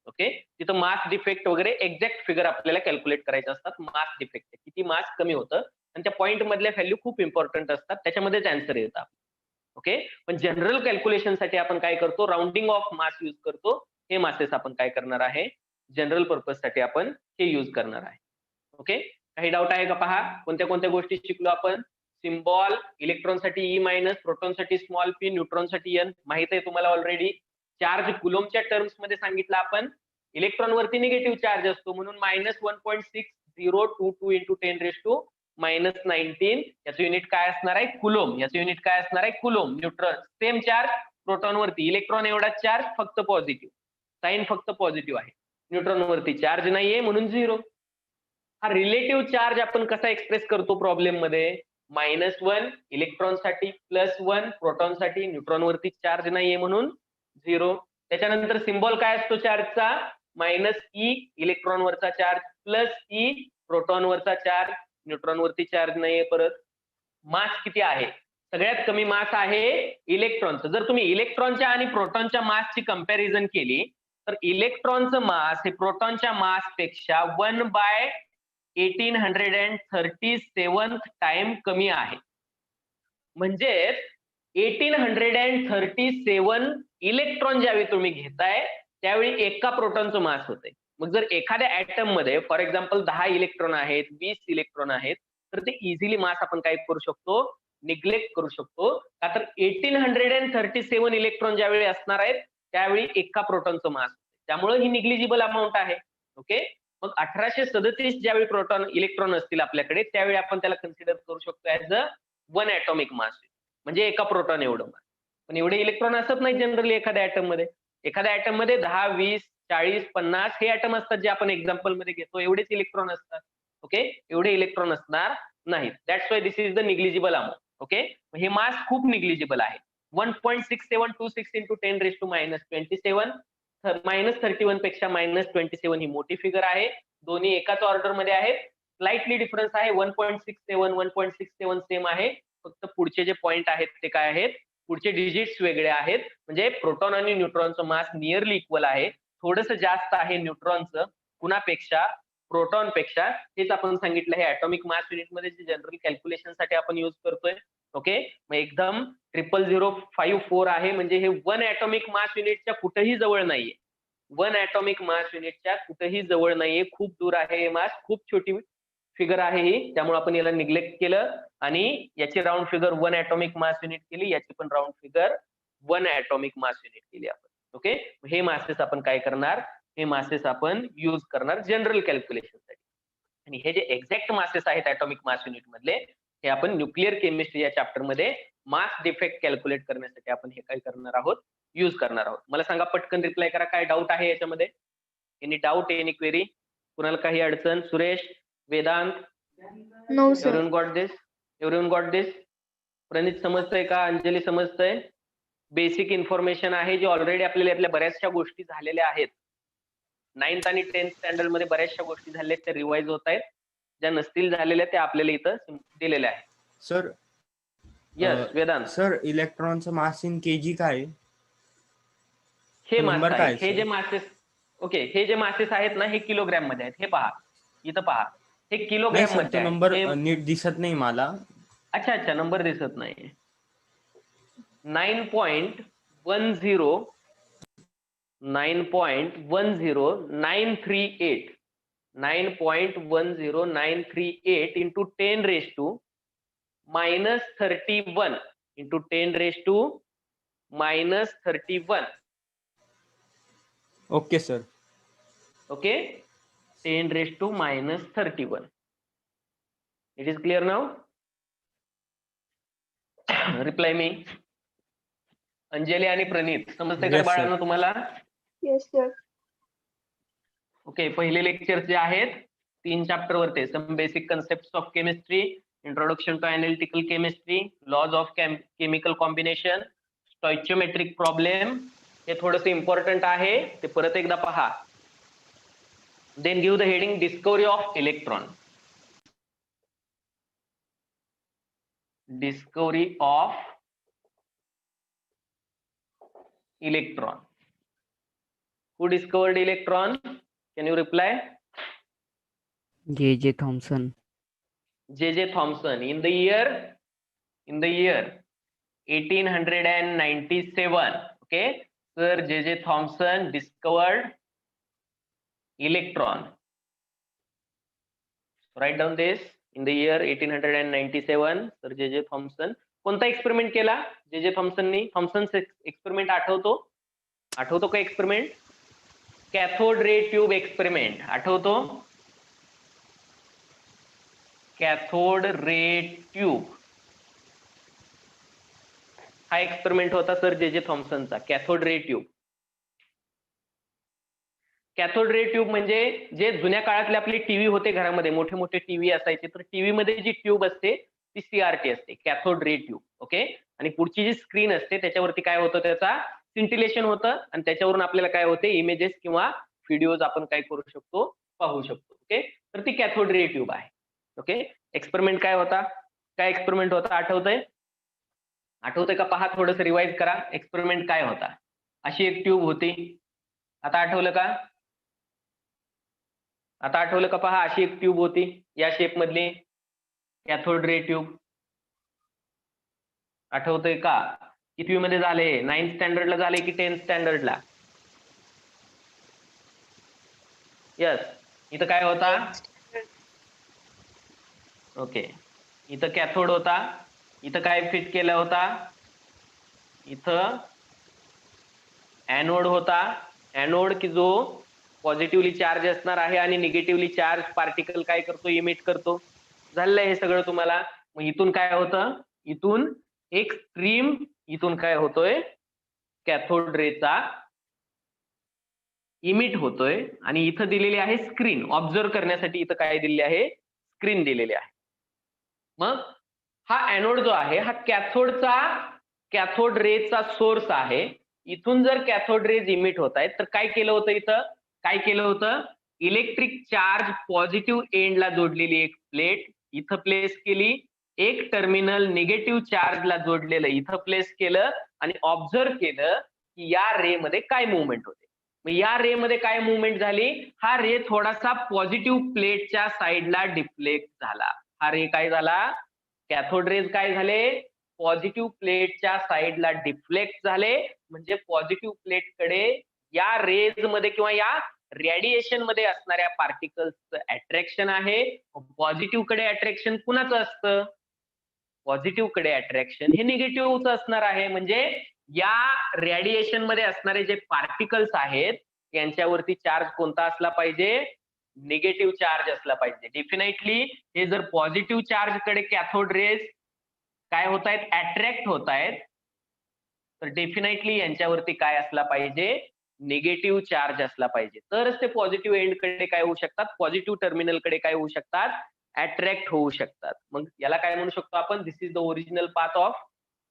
ओके, तिथं मास डिफेक्ट वगैरे एक्झॅक्ट फिगर आपल्याला कॅल्क्युलेट करायचे असतात. मास डिफेक्ट किती मास कमी होतं आणि त्या पॉईंट मधल्या व्हॅल्यू खूप इम्पॉर्टंट असतात, त्याच्यामध्येच आन्सर येतात. ओके, पण जनरल कॅल्क्युलेशन साठी आपण काय करतो, राउंडिंग ऑफ मास यूज करतो. हे मासेस आपण काय करणार आहे, जनरल पर्पज साठी आपण हे यूज करणार आहे. ओके, काही डाऊट आहे का पहा, कोणत्या कोणत्या गोष्टी शिकलो आपण. सिम्बॉल, इलेक्ट्रॉन साठी ई मायनस, प्रोटॉन साठी स्मॉल पी, न्यूट्रॉन साठी एन माहित आहे तुम्हाला ऑलरेडी. चार्ज कुलोम्बच्या टर्म्स मध्ये सांगितलं आपण, इलेक्ट्रॉन वरती निगेटिव्ह चार्ज असतो म्हणून -1.6022 इंटू 10⁻⁻19 याचं युनिट काय असणार आहे, कुलोम. याचं युनिट काय असणार आहे, coulomb. Neutron same charge proton वरती, इलेक्ट्रॉन एवढा चार्ज फक्त पॉझिटिव्ह, साइन फक्त पॉझिटिव्ह आहे. न्यूट्रॉन वरती चार्ज नाहीये म्हणून 0. हा रिलेटिव्ह चार्ज आपण कसा एक्सप्रेस करतो प्रॉब्लेम मध्ये, -1 इलेक्ट्रॉन साठी, +1 प्रोटॉन साठी, न्यूट्रॉन वरती चार्ज नाहीये म्हणून 0. त्याच्यानंतर सिम्बॉल काय असतो चार्जचा, -e इलेक्ट्रॉन वरचा चार्ज, +e प्रोटॉन वरचा चार्ज, न्यूट्रॉन वरती चार्ज नाहीये. परत मास किती आहे, सगळ्यात कमी मास आहे इलेक्ट्रॉनचं. जर तुम्ही इलेक्ट्रॉनच्या आणि प्रोटॉनच्या मासची कंपॅरिझन केली तर इलेक्ट्रॉनचं मास हे प्रोटॉनच्या मास पेक्षा 1/1837 टाइम कमी आहे. म्हणजेच 1837 इलेक्ट्रॉन ज्यावेळी तुम्ही घेताय त्यावेळी एका प्रोटॉनचं मास होते. मग जर एखाद्या ऍटम मध्ये फॉर एक्झाम्पल 10 इलेक्ट्रॉन आहेत, 20 इलेक्ट्रॉन आहेत, तर ते इझिली मास आपण काय करू शकतो, निग्लेक्ट करू शकतो. का तर 1837 इलेक्ट्रॉन ज्यावेळी असणार आहेत त्यावेळी एका प्रोटॉनचं मास, त्यामुळे ही निग्लिजिबल अमाऊंट आहे. ओके, मग 1837 ज्यावेळी प्रोटॉन इलेक्ट्रॉन असतील आपल्याकडे त्यावेळी आपण त्याला कन्सिडर करू शकतो ऍज अ 1 ऍटॉमिक मास, म्हणजे एका प्रोटॉन एवढं मास. पण एवढे इलेक्ट्रॉन असत नाही जनरली एखाद्या ऍटम मध्ये. एखाद्या ऍटम मध्ये 10, 20, 40, 50 हे ऍटम असतात जे आपण एक्झाम्पल मध्ये घेतो, एवढेच इलेक्ट्रॉन असतात. ओके, एवढे इलेक्ट्रॉन असणार नाहीत. That's why this is the negligible amount. Okay, हे मास खूप निग्लिजिबल आहे. 1.6726 इंटू 10⁻⁻27, -31 पेक्षा -27 ही मोठी फिगर आहे. दोन्ही एकाच ऑर्डर मध्ये आहेत. स्लाइटली डिफरन्स आहे, 1.67 1.67 सेम आहे, फक्त पुढचे जे पॉइंट आहेत ते काय आहेत, पुढचे डिजिट्स वेगळे आहेत. म्हणजे प्रोटॉन आणि न्यूट्रॉनचं मास नियरली इक्वल आहे. थोडंसं जास्त आहे न्यूट्रॉनचं कुणापेक्षा, प्रोटॉन पेक्षा. हेच आपण सांगितलं हे ऍटॉमिक मास युनिट मध्ये जे जनरल कॅल्क्युलेशन साठी आपण युज करतोय. ओके, मग एकदम 00054 आहे, म्हणजे हे 1 ऍटॉमिक मास युनिटच्या कुठेही जवळ नाहीये. 1 ऍटॉमिक मास युनिटच्या कुठेही जवळ नाहीये, खूप दूर आहे हे मास. खूप छोटी फिगर आहे ही, त्यामुळे आपण याला निग्लेक्ट केलं आणि याची round figure 1 atomic mass unit केली, याची पण round figure 1 atomic mass unit केली आपण. ओके, हे मासेस आपण काय करणार, हे मासेस आपण युज करणार जनरल कॅल्क्युलेशन साठी. आणि हे जे एक्झॅक्ट मासेस आहेत ऍटॉमिक मास युनिट मधले, हे आपण न्यूक्लिअर केमिस्ट्री या चॅप्टर मध्ये मास डिफेक्ट कॅल्क्युलेट करण्यासाठी आपण हे काय करणार आहोत, युज करणार आहोत. मला सांगा, पटकन रिप्लाय करा, काय डाऊट आहे याच्यामध्ये. एनी डाऊट, एनी क्वेरी, कुणाला काही अडचण. Suresh, Vedant, no sir. Everyone got this, everyone got this. Pranit समजतंय का, अंजली समजतंय. बेसिक इन्फॉर्मेशन आहे जी ऑलरेडी आपल्याला यातल्या बऱ्याचशा गोष्टी झालेल्या आहेत. 9th आणि 10th स्टँडर्ड मध्ये बऱ्याचशा गोष्टी झालेल्या त्या रिवाइज होत आहेत. ज्या नसतील झालेल्या त्या आपल्याला इथं दिलेल्या आहेत. Sir, yes Vedanta. सर इलेक्ट्रॉनचं मास इन केजी काय? हे नंबर मास काय आहेत, हे जे मासेस, ओके, हे जे मासेस आहेत ना हे किलोग्रॅम मध्ये आहेत. हे पहा, इथं पहा, हे किलोग्रॅम मध्ये आहे. नंबर नीट दिसत नाही मला. अच्छा अच्छा, नंबर दिसत नाही. 9.10 9.10938 9.10938 into 10⁻⁻31 into 10⁻⁻31. Okay sir. Okay, 10⁻⁻31. It is clear now. Reply me. Anjali आणि प्रणित समजते का Yes, sir. बाळांनो तुम्हाला. Yes sir. ओके, पहिले लेक्चर जे आहेत 3 चॅप्टर वरती, some basic concept of chemistry, introduction to analytical chemistry, laws of chemical combination, stoichiometric problem, हे थोडंसं इम्पॉर्टंट आहे, ते परत एकदा पहा. Then give the heading discovery of electron. Discovery of electron. Who discovered electron? Can you reply? J.J. Thomson. J.J. Thomson. In the year 1897. Okay, Sir J.J. Thomson discovered electron. Write down this. In the year 1897, Sir J.J. Thomson. कोणता experiment केला जे थॉम्सननी? Thomson experiment आठवतो का experiment? Cathode ray tube experiment आठवतो? Cathode ray tube हा experiment होता sir J थॉम्सनचा. Cathode ray tube. Cathode ray tube म्हणजे जे जुन्या काळातले आपले टीव्ही होते घरामध्ये, मोठे मोठे टीव्ही असायचे, तर टीव्ही मध्ये जी ट्यूब असते ती CRT असते, कॅथोड रे ट्यूब. ओके, आणि पुढची जी स्क्रीन असते त्याच्यावरती काय होतं, त्याचा सिंटिलेशन होतं आणि त्याच्यावरून आपल्याला काय होते, इमेजेस किंवा व्हिडिओज आपण काय करू शकतो, पाहू शकतो. ओके, तर ती कॅथोड रे ट्यूब आहे. ओके, एक्सपेरिमेंट काय होता, काय एक्सपेरिमेंट होता आठवतंय का? पहा, थोडंसं रिवाइज करा. एक्सपेरिमेंट काय होता? अशी एक ट्यूब होती. आता आठवलं का? पहा, अशी एक ट्यूब होती या शेप मधली, कॅथोड रे ट्यूब. आठवतंय का? कितवी मध्ये झाले? 9th स्टँडर्डला झाले की 10th स्टँडर्डला? यस. इथं काय होता? ओके, इथं कॅथोड होता. इथं काय फिट केला होता? इथं एनोड होता. एनोड की जो पॉझिटिव्हली चार्ज असणार आहे आणि निगेटिव्हली चार्ज पार्टिकल काय करतो, इमिट करतो. झालंय हे सगळं तुम्हाला. मग इथून काय होतं, इथून एक स्ट्रीम, इथून काय होतोय, कॅथोड रेचा इमिट होतोय आणि इथं दिलेली आहे स्क्रीन. ऑब्झर्व करण्यासाठी इथं काय दिलेली आहे, स्क्रीन दिलेली आहे. मग हा एनोड जो आहे हा कॅथोड रेचा सोर्स आहे. इथून जर कॅथोड रेज इमिट होत आहेत तर काय केलं होतं, इथं काय केलं होतं, इलेक्ट्रिक चार्ज पॉझिटिव्ह एंडला जोडलेली एक प्लेट इथं प्लेस केली, एक टर्मिनल निगेटिव्ह चार्जला जोडलेलं इथं प्लेस केलं आणि ऑब्झर्व केलं की या रे मध्ये काय मुवमेंट होते. मग या रे मध्ये काय मुवमेंट झाली, हा रे थोडासा पॉझिटिव्ह प्लेटच्या साईडला डिफ्लेक्ट झाला. हा रे काय झाला, कॅथोड रेज काय झाले, पॉझिटिव्ह प्लेटच्या साईडला डिफ्लेक्ट झाले. म्हणजे पॉझिटिव्ह प्लेटकडे या रेज मध्ये किंवा या रेडिएशन मध्ये असणाऱ्या पार्टिकल्सचं अट्रॅक्शन आहे. पॉझिटिव्ह कडे अट्रॅक्शन कुणाचं असतं, पॉझिटिव्ह कडे अट्रॅक्शन हे निगेटिव्हचं असणार आहे. म्हणजे या रेडिएशन मध्ये असणारे जे पार्टिकल्स आहेत यांच्यावरती चार्ज कोणता असला पाहिजे, निगेटिव्ह चार्ज असला पाहिजे. डेफिनेटली हे जर पॉझिटिव्ह चार्ज कडे कॅथोड रेज काय होत आहेत, अट्रॅक्ट होत आहेत, तर डेफिनेटली यांच्यावरती काय असला पाहिजे, निगेटिव्ह चार्ज असला पाहिजे. तरच ते पॉझिटिव्ह एंड कडे काय होऊ शकतात, पॉझिटिव्ह टर्मिनल कडे काय होऊ शकतात, अट्रॅक्ट होऊ शकतात. मग याला काय म्हणू शकतो आपण, this is the original path of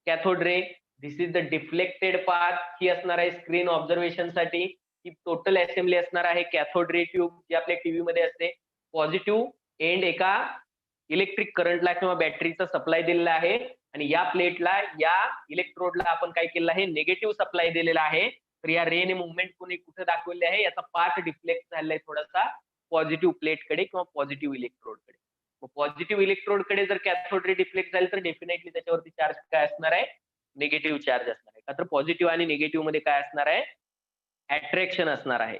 cathode ray, this is the deflected path. ही असणार आहे स्क्रीन ऑब्झर्वेशन साठी. ही टोटल असेंब्ली असणार आहे कॅथोड रे ट्यूब जी आपल्या टीव्ही मध्ये असते. पॉझिटिव्ह एंड एका इलेक्ट्रिक करंटला किंवा बॅटरीचा सप्लाय दिलेला आहे आणि या प्लेटला, या इलेक्ट्रोडला आपण काय केलेलं आहे, निगेटिव्ह सप्लाय दिलेला आहे. तर या रेने मुवमेंट कोणी कुठे दाखवले आहे, याचा पाथ डिफ्लेक्ट झालेला आहे थोडासा पॉझिटिव्ह प्लेटकडे किंवा पॉझिटिव्ह इलेक्ट्रोडकडे. पॉझिटिव्ह इलेक्ट्रोडकडे जर कॅथोड रे डिफ्लेक्ट झाले तर डेफिनेटली त्याच्यावरती चार्ज काय असणार आहे, निगेटिव्ह चार्ज असणार आहे. का तर पॉझिटिव्ह आणि निगेटिव्ह मध्ये काय असणार आहे, अट्रॅक्शन असणार आहे.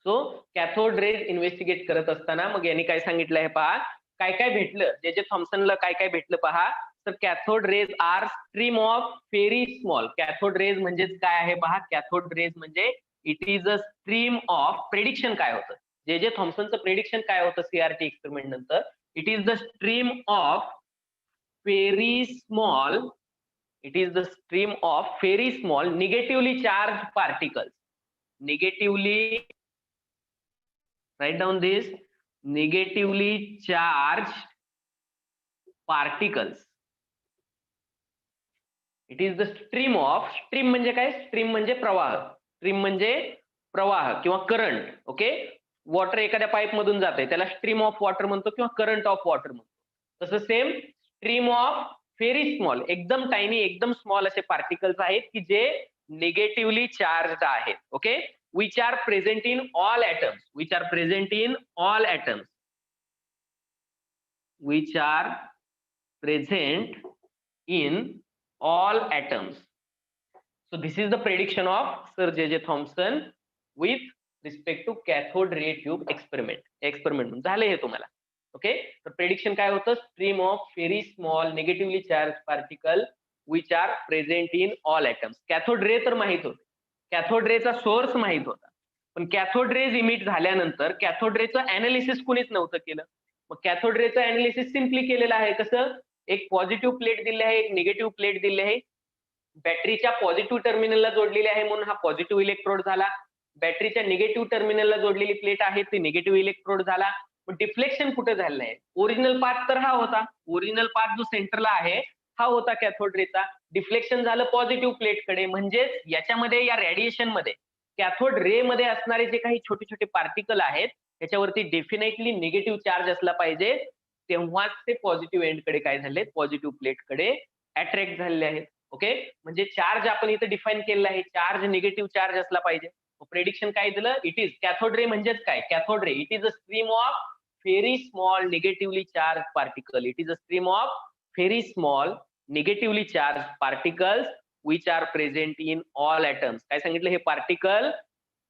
सो कॅथोड रेज इन्व्हेस्टिगेट करत असताना मग यांनी काय सांगितलं आहे पहा, काय काय भेटलं, जे थॉम्सनला काय काय भेटलं पहा. तर cathode rays are stream of very small. Cathode rays म्हणजेच काय आहे पहा, कॅथोड रेज म्हणजे it is a stream of, prediction काय होतं, जे थॉम्सनचं प्रेडिक्शन काय होतं CRT एक्सपेरिमेंट नंतर, it is the stream of very small, it is the stream of very small negatively charge particles. Negatively Write down this. Negatively charged particles. It is the stream of, stream म्हणजे काय? Stream म्हणजे प्रवाह, stream म्हणजे प्रवाह किंवा current. Okay, water एखाद्या pipe मधून जाते त्याला स्ट्रीम ऑफ वॉटर म्हणतो किंवा करंट ऑफ वॉटर म्हणतो. तसं same stream of very small, एकदम टायनी, एकदम स्मॉल असे पार्टिकल्स आहेत की जे निगेटिव्हली चार्जड आहेत. Okay, which are present in all atoms, which are present in all atoms, which are present in all atoms. So this is the prediction of Sir J.J. Thomson with respect to cathode ray tube experiment. Experiment झाले हे तुम्हाला. Okay, तर prediction काय होतं? Stream of very small negatively charge particle which are present in all atoms. Cathode ray तर माहित होते, cathode रेचा सोर्स माहित होता, पण कॅथोड रेज इमिट झाल्यानंतर कॅथोड रेचं अनालिसिस कुणीच नव्हतं केलं. मग कॅथोड रेचं अनालिसिस सिम्पली केलेलं आहे. कसं? एक पॉझिटिव्ह प्लेट दिली आहे, एक निगेटिव्ह प्लेट दिली आहे, बॅटरीच्या पॉझिटिव्ह टर्मिनलला जोडलेली आहे म्हणून हा पॉझिटिव्ह इलेक्ट्रोड झाला. बॅटरीच्या निगेटिव्ह टर्मिनलला जोडलेली प्लेट आहे ती निगेटिव्ह इलेक्ट्रोड झाला. पण डिफ्लेक्शन कुठे झालेलं आहे? ओरिजिनल पाथ तर हा होता, ओरिजिनल पाथ जो सेंटरला आहे हा होता कॅथोड रेचा. डिफ्लेक्शन झालं पॉझिटिव्ह प्लेटकडे. म्हणजेच याच्यामध्ये, या रेडिएशन मध्ये, कॅथोड रे मध्ये असणारे जे काही छोटे छोटे पार्टिकल आहेत त्याच्यावरती डेफिनेटली निगेटिव्ह चार्ज असला पाहिजे, तेव्हाच ते पॉझिटिव्ह एंडकडे काय झाले, पॉझिटिव्ह प्लेटकडे अट्रॅक्ट झालेले आहेत. ओके, म्हणजे चार्ज आपण इथे डिफाईन केलेला आहे, चार्ज निगेटिव्ह चार्ज असला पाहिजे. प्रेडिक्शन काय दिलं? इट इज कॅथोड रे म्हणजेच काय? Cathode ray it is a stream of very small negatively charge particle. It is a stream of very small negatively charge particles which are present in all atoms. काय सांगितलं? हे particle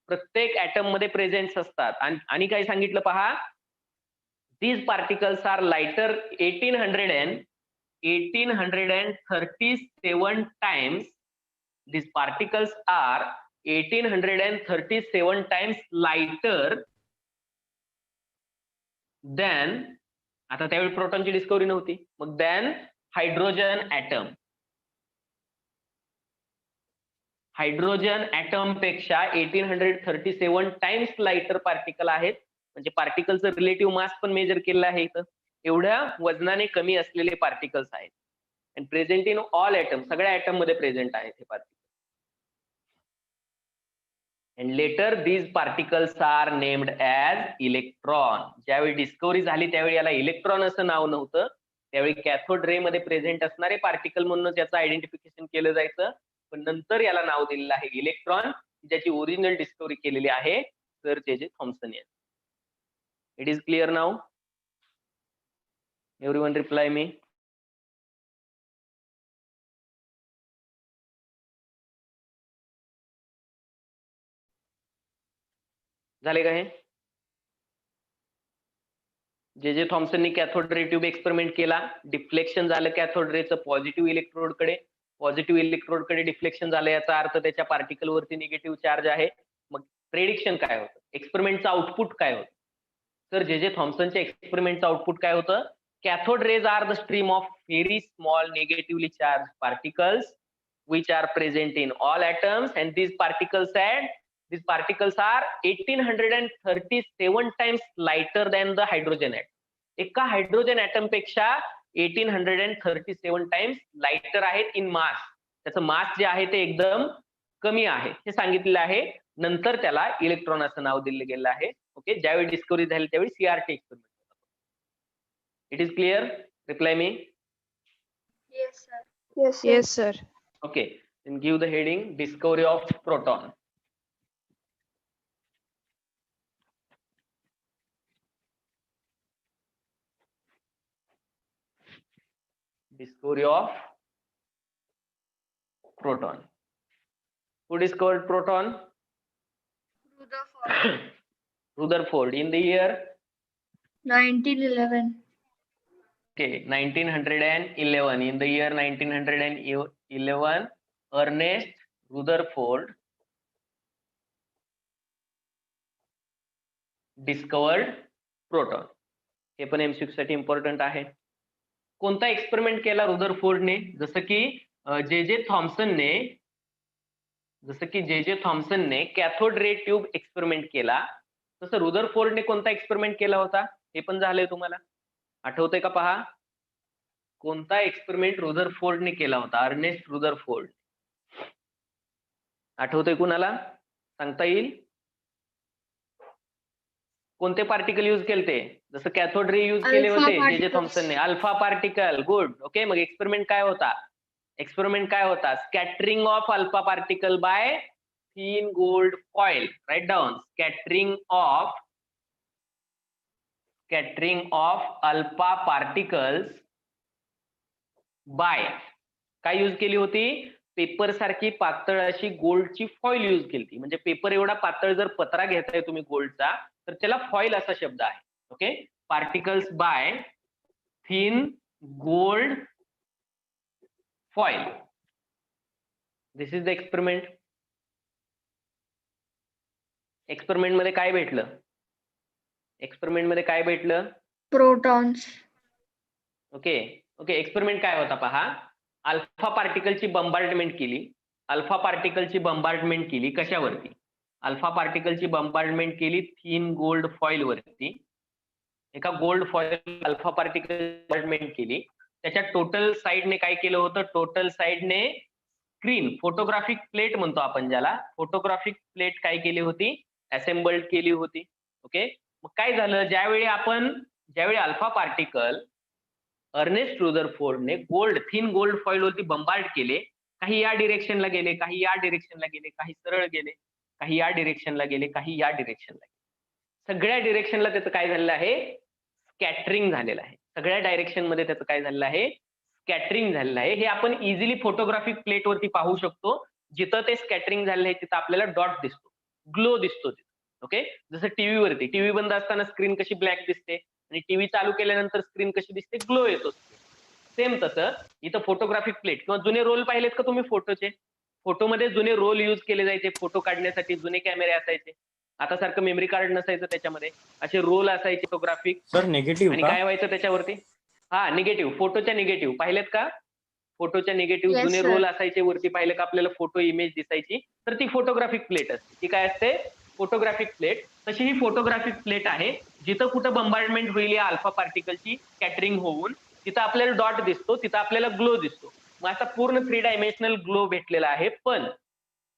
प्रत्येक item मध्ये present असतात. आणि काय सांगितलं पहा, these particles are lighter 1837 times. These particles are 1837 times lighter than, आता त्यावेळी प्रोटॉनची डिस्कव्हरी नव्हती, मग than hydrogen atom. Hydrogen atom पेक्षा 1837 टाइम्स लाइटर पार्टिकल आहेत. म्हणजे पार्टिकलचं रिलेटिव्ह मास पण मेजर केलेलं आहे इथं. एवढ्या वजनाने कमी असलेले पार्टिकल्स आहेत. And present in all atom, सगळ्या ॲटम मध्ये प्रेझेंट आहेत हे particle. And later these particles are named as electron. ज्यावेळी डिस्कव्हरी झाली त्यावेळी याला इलेक्ट्रॉन असं नाव नव्हतं, त्यावेळी कॅथोड रे मध्ये प्रेझेंट असणारे पार्टिकल म्हणून याचं आयडेंटिफिकेशन केलं जायचं. पण नंतर याला नाव दिलेलं आहे इलेक्ट्रॉन, ज्याची ओरिजिनल डिस्कव्हरी केलेली आहे सर J.J. थॉम्सन यांनी. It is clear now? Everyone reply me. झाले का हे? J.J. थॉम्सननी कॅथोड रे ट्यूब एक्सपेरिमेंट केला, डिफ्लेक्शन झालं कॅथोड रेचं पॉझिटिव्ह इलेक्ट्रोड कडे, पॉझिटिव्ह इलेक्ट्रोड कडे डिफ्लेक्शन झालं, याचा अर्थ त्याच्या पार्टिकल वरती निगेटिव्ह चार्ज आहे. मग प्रेडिक्शन काय होतं? एक्सपेरिमेंटचं आउटपुट काय होतं? तर J.J. थॉम्सनच्या एक्सपेरिमेंटचं आउटपुट काय होतं? Cathode rays are the stream of very small negatively charge particles which are present in all atoms, and these particles are 1837 times lighter than the hydrogen atom. एका hydrogen atom पेक्षा 1837 times lighter आहेत in मास. त्याचं मास जे आहे ते एकदम कमी आहे हे सांगितलेलं आहे. नंतर त्याला इलेक्ट्रॉन असं नाव दिलं गेलं आहे. ओके, ज्यावेळी डिस्कव्हरी झाली त्यावेळी CRT experiment. It is clear? Reply me. Yes, sir. Yes, sir. Okay, then give the heading discovery of proton. Discovery of proton. Who discovered proton? Rutherford. Rutherford in the year 1911. okay 1911. In the year 1911, Ernest Rutherford discovered proton. हे पण MCQ साठी important आहे. कोणता experiment केला रुदरफोर्डने? जसं की J.J. थॉम्सनने cathode ray tube experiment केला, तसं रुदरफोर्डने कोणता एक्सपेरिमेंट केला होता हे पण झालंय तुम्हाला आठवतंय का? पहा, कोणता एक्सपेरिमेंट रुदरफोर्डने केला होता? Ernest Rutherford. आठवतंय कुणाला? सांगता येईल? कोणते पार्टिकल यूज केलते? जसं कॅथोड रे यूज केले Alpha होते जे particles. थॉम्सनने. Alpha particle. गुड. ओके, मग एक्सपेरिमेंट काय होता? एक्सपेरिमेंट काय होता? Scattering of alpha particle by thin gold foil. Write down. Scattering of alpha particles by काय यूज केली होती? पेपर सारखी पातळ अशी गोल्डची फॉईल यूज केली. म्हणजे पेपर एवढा पातळ जर पत्रा घेताय तुम्ही गोल्डचा तर त्याला फॉईल असा शब्द आहे. Okay, particles bye thin gold foil. This is the experiment. Experiment मध्ये काय भेटलं? एक्सपेरिमेंट मध्ये काय भेटलं? Protons. ओके ओके, एक्सपेरिमेंट काय होता पहा. अल्फा पार्टिकलची बंबार्डमेंट केली. अल्फा पार्टिकलची बंबार्डमेंट केली कशावरती? अल्फा पार्टिकलची बंबार्डमेंट केली थिन गोल्ड फॉईल वरती. एका गोल्ड फॉईल अल्फा पार्टिकल बंबार्डमेंट केली. त्याच्या टोटल साइडने काय केलं होतं? टोटल साइडने स्क्रीन, फोटोग्राफिक प्लेट म्हणतो आपण ज्याला, फोटोग्राफिक प्लेट काय केली होती? असेंबल्ड केली होती. ओके, मग काय झालं? ज्यावेळी अल्फा पार्टिकल अर्नेस्ट रुदरफोर्डने थिन गोल्ड फॉईल वरती बंबार्ड केले, काही या डिरेक्शनला गेले, काही या डिरेक्शनला गेले, काही सरळ गेले, काही या डिरेक्शनला गेले, काही या डिरेक्शनला गेले. सगळ्या डिरेक्शनला त्याचं काय झालेलं आहे? स्कॅटरिंग झालेलं आहे. सगळ्या डायरेक्शन मध्ये त्याचं काय झालेलं आहे? स्कॅटरिंग झालेलं आहे. हे आपण इझिली फोटोग्राफिक प्लेट वरती पाहू शकतो. जिथं ते स्कॅटरिंग झालेलं आहे तिथं आपल्याला डॉट दिसतो, ग्लो दिसतो. ओके, जसं टीव्ही वरती, टीव्ही बंद असताना स्क्रीन कशी ब्लॅक दिसते आणि टीव्ही चालू केल्यानंतर स्क्रीन कशी दिसते? ग्लो येतो. सेम तसं इथं फोटोग्राफिक प्लेट किंवा जुने रोल पाहिलेत का तुम्ही फोटोचे? फोटोमध्ये जुने रोल यूज केले जायचे फोटो काढण्यासाठी. जुने कॅमेरे असायचे, आता सारखं मेमरी कार्ड नसायचं त्याच्यामध्ये. असे रोल असायचे फोटोग्राफिक. सर निगेटिव्ह आणि का? काय व्हायचं त्याच्यावरती? हा, निगेटिव्ह. फोटोच्या निगेटिव्ह पाहिलेत का? फोटोच्या निगेटिव्ह Yes, जुने sir. रोल असायचे, वरती पाहिलं का आपल्याला फोटो इमेज दिसायची. तर ती फोटोग्राफिक प्लेट असते. ती काय असते? Photographic plate. तशी ही फोटोग्राफिक प्लेट आहे. जिथं कुठं बंबार्डमेंट होईल या अल्फा पार्टिकलची स्कॅटरिंग होऊन, तिथं आपल्याला डॉट दिसतो, तिथं आपल्याला ग्लो दिसतो. मग असा पूर्ण 3 डायमेन्शनल ग्लो भेटलेला आहे. पण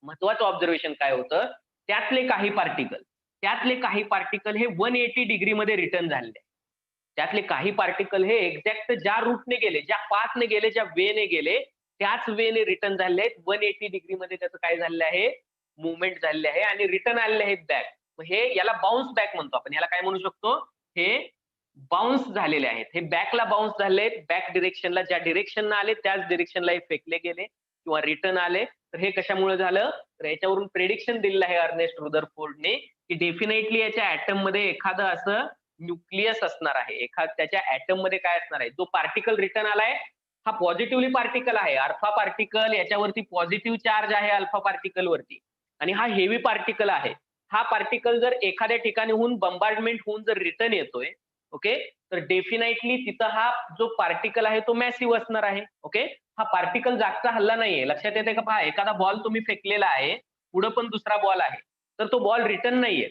महत्वाचं ऑब्झर्वेशन काय होतं? त्यातले काही पार्टिकल हे 180 डिग्री मध्ये रिटर्न झालेले. त्यातले काही पार्टिकल हे एक्झॅक्ट ज्या रूटने गेले, ज्या पाथने गेले, ज्या वेने गेले, त्याच वेने रिटर्न झालेले आहेत. 180 डिग्री मध्ये त्याचं काय झालेलं आहे? मुवमेंट झालेली आहे आणि रिटर्न आलेले आहेत बॅक. हे याला बाउन्स बॅक म्हणतो आपण. याला काय म्हणू शकतो? हे बाउन्स झालेले आहेत. हे बॅकला बाउन्स झाले आहेत. बॅक डिरेक्शनला, ज्या डिरेक्शनला आले त्याच डिरेक्शनला हे फेकले गेले किंवा रिटर्न आले. तर हे कशामुळे झालं? तर याच्यावरून प्रेडिक्शन दिलेलं आहे अर्नेस्ट रुदरफोर्डने की डेफिनेटली याच्या ऍटम मध्ये एखादं असं न्यूक्लियस असणार आहे. त्याच्या ऍटम मध्ये काय असणार आहे? जो पार्टिकल रिटर्न आलाय हा पॉझिटिव्हली पार्टिकल आहे. अल्फा पार्टिकल, याच्यावरती पॉझिटिव्ह चार्ज आहे अल्फा पार्टिकल वरती. आणि हा हेवी पार्टिकल आहे. हा पार्टिकल जर एखाद्या ठिकाणीहून बंबार्डमेंट होऊन जर रिटर्न येतोय, ओके, तर डेफिनेटली तिथं हा जो पार्टिकल आहे तो मॅसिव्ह असणार आहे. ओके, हा पार्टिकल जागचा हल्ला नाहीये. लक्षात येते का? पहा, एखादा बॉल तुम्ही फेकलेला आहे, पुढे पण दुसरा बॉल आहे, तर तो बॉल रिटर्न नाहीये.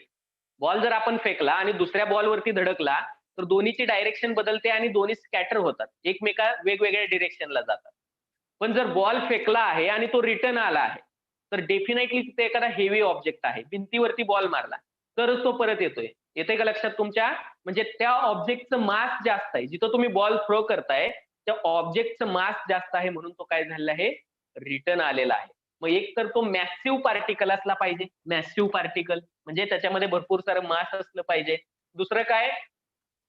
बॉल जर आपण फेकला आणि दुसऱ्या बॉलवरती धडकला तर दोन्हीची डायरेक्शन बदलते आणि दोन्ही स्कॅटर होतात, एकमेका वेगवेगळ्या डिरेक्शनला जातात. पण जर बॉल फेकला आहे आणि तो रिटर्न आला आहे तर डेफिनेटली तिथे एखादा हेवी ऑब्जेक्ट आहे. भिंतीवरती बॉल मारला तरच तो परत येतोय. येते का लक्षात तुमच्या? म्हणजे त्या ऑब्जेक्टचं मास जास्त आहे. जिथं तुम्ही बॉल थ्रो करताय त्या ऑब्जेक्टचं मास जास्त आहे म्हणून तो काय झालेला आहे? रिटर्न आलेला आहे. मग एक तर तो मॅसिव्ह पार्टिकल असला पाहिजे. मॅसिव्ह पार्टिकल म्हणजे त्याच्यामध्ये भरपूर सारं मास असलं पाहिजे. दुसरं काय?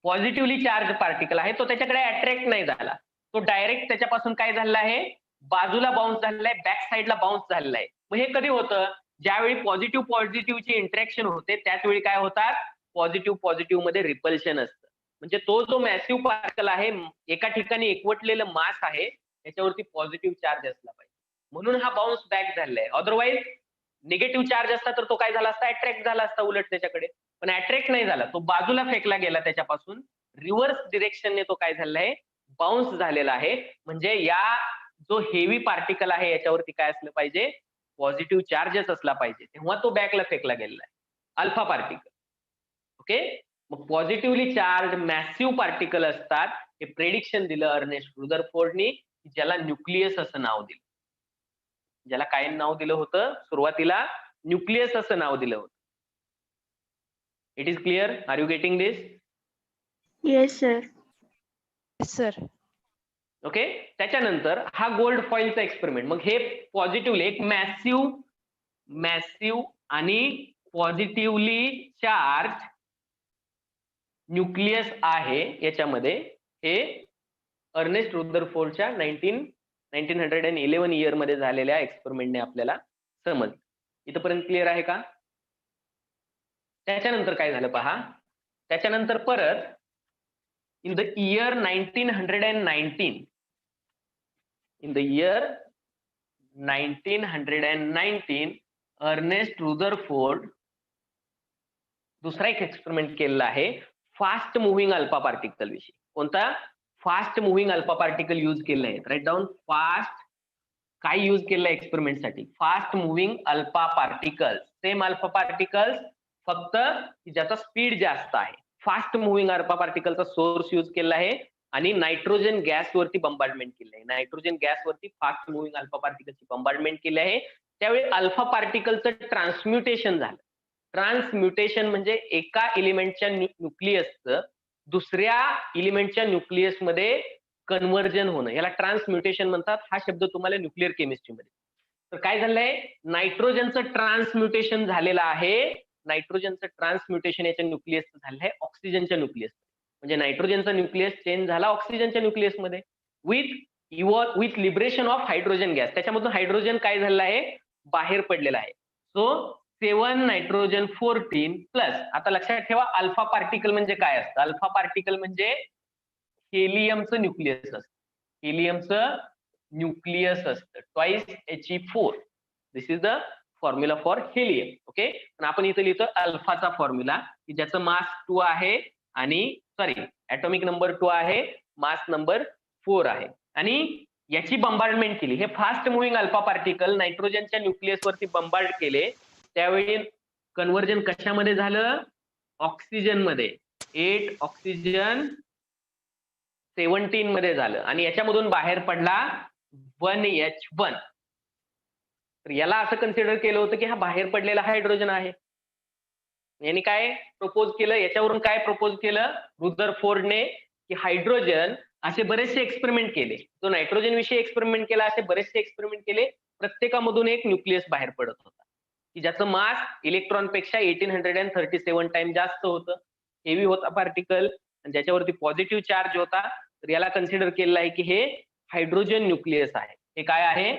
पॉझिटिव्हली चार्ज पार्टिकल आहे, तो त्याच्याकडे अट्रॅक्ट नाही झाला, तो डायरेक्ट त्याच्यापासून काय झालेला आहे? बाजूला बाउन्स झालेला आहे, बॅक साईडला बाउन्स झालेला आहे. मग हे कधी होतं? ज्यावेळी पॉझिटिव्हची इंटरॅक्शन होते त्याच वेळी काय होतात? पॉझिटिव्ह मध्ये रिपल्शन असतं. म्हणजे तो जो मॅसिव्ह पार्टिकल आहे, एका ठिकाणी एकवटलेलं मास आहे, त्याच्यावरती पॉझिटिव्ह चार्ज असला पाहिजे, म्हणून हा बाउन्स बॅक झालेला आहे. अदरवाईज निगेटिव्ह चार्ज असता तर तो काय झाला असता? अट्रॅक्ट झाला असता उलट त्याच्याकडे. पण अट्रॅक्ट नाही झाला, तो बाजूला फेकला गेला, त्याच्यापासून रिव्हर्स डिरेक्शनने तो काय झालेला आहे? बाउन्स झालेला आहे. म्हणजे या जो हेवी पार्टिकल आहे याच्यावरती काय असलं पाहिजे? पॉझिटिव्ह चार्जच असला पाहिजे, तेव्हा तो बॅकला फेकला गेलेला आहे. Alpha particle. ओके. मग पॉझिटिव्हली चार्ज मॅसिव्ह पार्टिकल असतात, हे प्रेडिक्शन दिलं अर्नेस्ट रुदरफोर्डनी, ज्याला न्यूक्लियस असं नाव दिलं. ज्याला काय नाव दिलं होतं सुरुवातीला? न्यूक्लियस असं नाव दिलं होतं. It is clear? Are you getting this? Yes, sir. Yes, sir. Okay. त्याच्यानंतर हा गोल्ड फॉइलचा एक्सपेरिमेंट. मग हे पॉझिटिव्हली एक मॅसिव्ह आणि पॉझिटिव्हली चार्ज न्यूक्लियस आहे याच्यामध्ये, हे अर्नेस्ट रुदरफोर्डच्या 1911 इयर मध्ये झालेल्या एक्सपेरिमेंटने आपल्याला समजलं. इथपर्यंत क्लिअर आहे का? त्याच्यानंतर काय झालं पहा. त्याच्यानंतर परत in the year 1919 Ernest Rutherford दुसरा एक एक्सपेरिमेंट केलेला आहे फास्ट मुव्हिंग अल्फा पार्टिकल विषयी. कोणता? Fast moving alpha particle use केलं आहे. Write down. फास्ट काय यूज केलं एक्सपेरिमेंट साठी? Fast moving alpha particle. Same alpha particles, फक्त ज्याचा स्पीड जास्त आहे. फास्ट मुव्हिंग अल्फा पार्टिकलचा सोर्स यूज केला आहे आणि नायट्रोजन गॅस वरती बंबार्डमेंट केलं आहे. नायट्रोजन गॅस वरती फास्ट मुव्हिंग अल्फा पार्टिकलची बंबार्डमेंट केली आहे. त्यावेळी अल्फा पार्टिकलचं ट्रान्सम्युटेशन झालं. ट्रान्सम्युटेशन म्हणजे एका एलिमेंटच्या न्यूक्लियसचं दुसऱ्या एलिमेंटच्या न्यूक्लियसमध्ये कन्व्हर्जन होणं, याला ट्रान्सम्युटेशन म्हणतात. हा शब्द तुम्हाला न्यूक्लिअर केमिस्ट्रीमध्ये. तर काय झालंय? नायट्रोजनचं ट्रान्सम्युटेशन झालेलं आहे. नायट्रोजनचं ट्रान्सम्युटेशन याच्या न्यूक्लियसचं झालं आहे ऑक्सिजनच्या न्यूक्लियस. म्हणजे नायट्रोजनचा न्यूक्लियस चेंज झाला ऑक्सिजनच्या न्यूक्लियसमध्ये with liberation of hydrogen gas. त्याच्यामधून हायड्रोजन काय झालेलं आहे? बाहेर पडलेला आहे. So 7 nitrogen 14 plus. आता लक्षात ठेवा अल्फा पार्टिकल म्हणजे काय असतं? अल्फा पार्टिकल म्हणजे हेलियमचं न्यूक्लियस असतं. हेलियमचं न्यूक्लियस असतं. Twice He4. This is the formula for helium. Okay. पण आपण इथे लिहितो अल्फाचा फॉर्म्युला, की ज्याचं मास 2 आहे आणि ऍटॉमिक नंबर 2 आहे, मास नंबर 4 आहे. आणि याची बंबार्डमेंट केली. हे फास्ट मुव्हिंग अल्फा पार्टिकल नायट्रोजनच्या न्यूक्लियस वरती बंबार्ड केले. त्यावेळी कन्व्हर्जन कशामध्ये झालं? ऑक्सिजन मध्ये. 8 ऑक्सिजन 17 मध्ये झालं आणि याच्यामधून बाहेर पडला 1H1. तर याला असं कन्सिडर केलं होतं की हा बाहेर पडलेला हायड्रोजन आहे. यांनी काय प्रपोज केलं? याच्यावरून काय प्रपोज केलं रुदरफोर्डने? की हायड्रोजन असे बरेचसे एक्सपेरिमेंट केले. जो नायट्रोजन विषयी एक्सपेरिमेंट केला, असे बरेचसे एक्सपेरिमेंट केले. प्रत्येकामधून एक न्यूक्लियस बाहेर पडत होता, की ज्याचं मास इलेक्ट्रॉन पेक्षा 1837 टाइम जास्त होतं. हेवी होता पार्टिकल आणि ज्याच्यावरती पॉझिटिव्ह चार्ज होता. तर याला कन्सिडर केलेलं आहे की हे हायड्रोजन न्यूक्लियस आहे. हे काय आहे?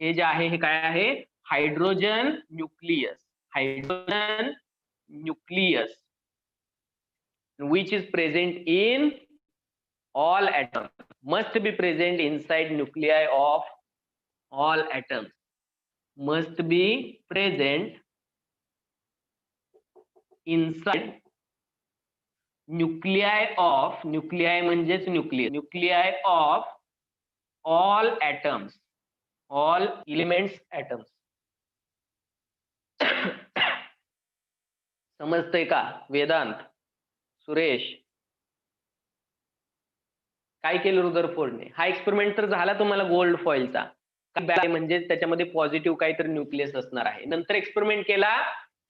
हे जे आहे हे काय आहे? Hydrogen nucleus. Hydrogen nucleus which is present in all atoms, must be present inside nuclei of all atoms, must be present inside nuclei of, nuclei म्हणजेच nucleus, nuclei of all atoms, all elements atoms. समजतंय का वेदांत? सुरेश, काय केलं रुदरफोर्डने? हा experiment तर झाला तुम्हाला gold फॉइलचा, म्हणजे त्याच्यामध्ये पॉझिटिव्ह काहीतरी न्यूक्लियस असणार आहे. नंतर एक्सपेरिमेंट केला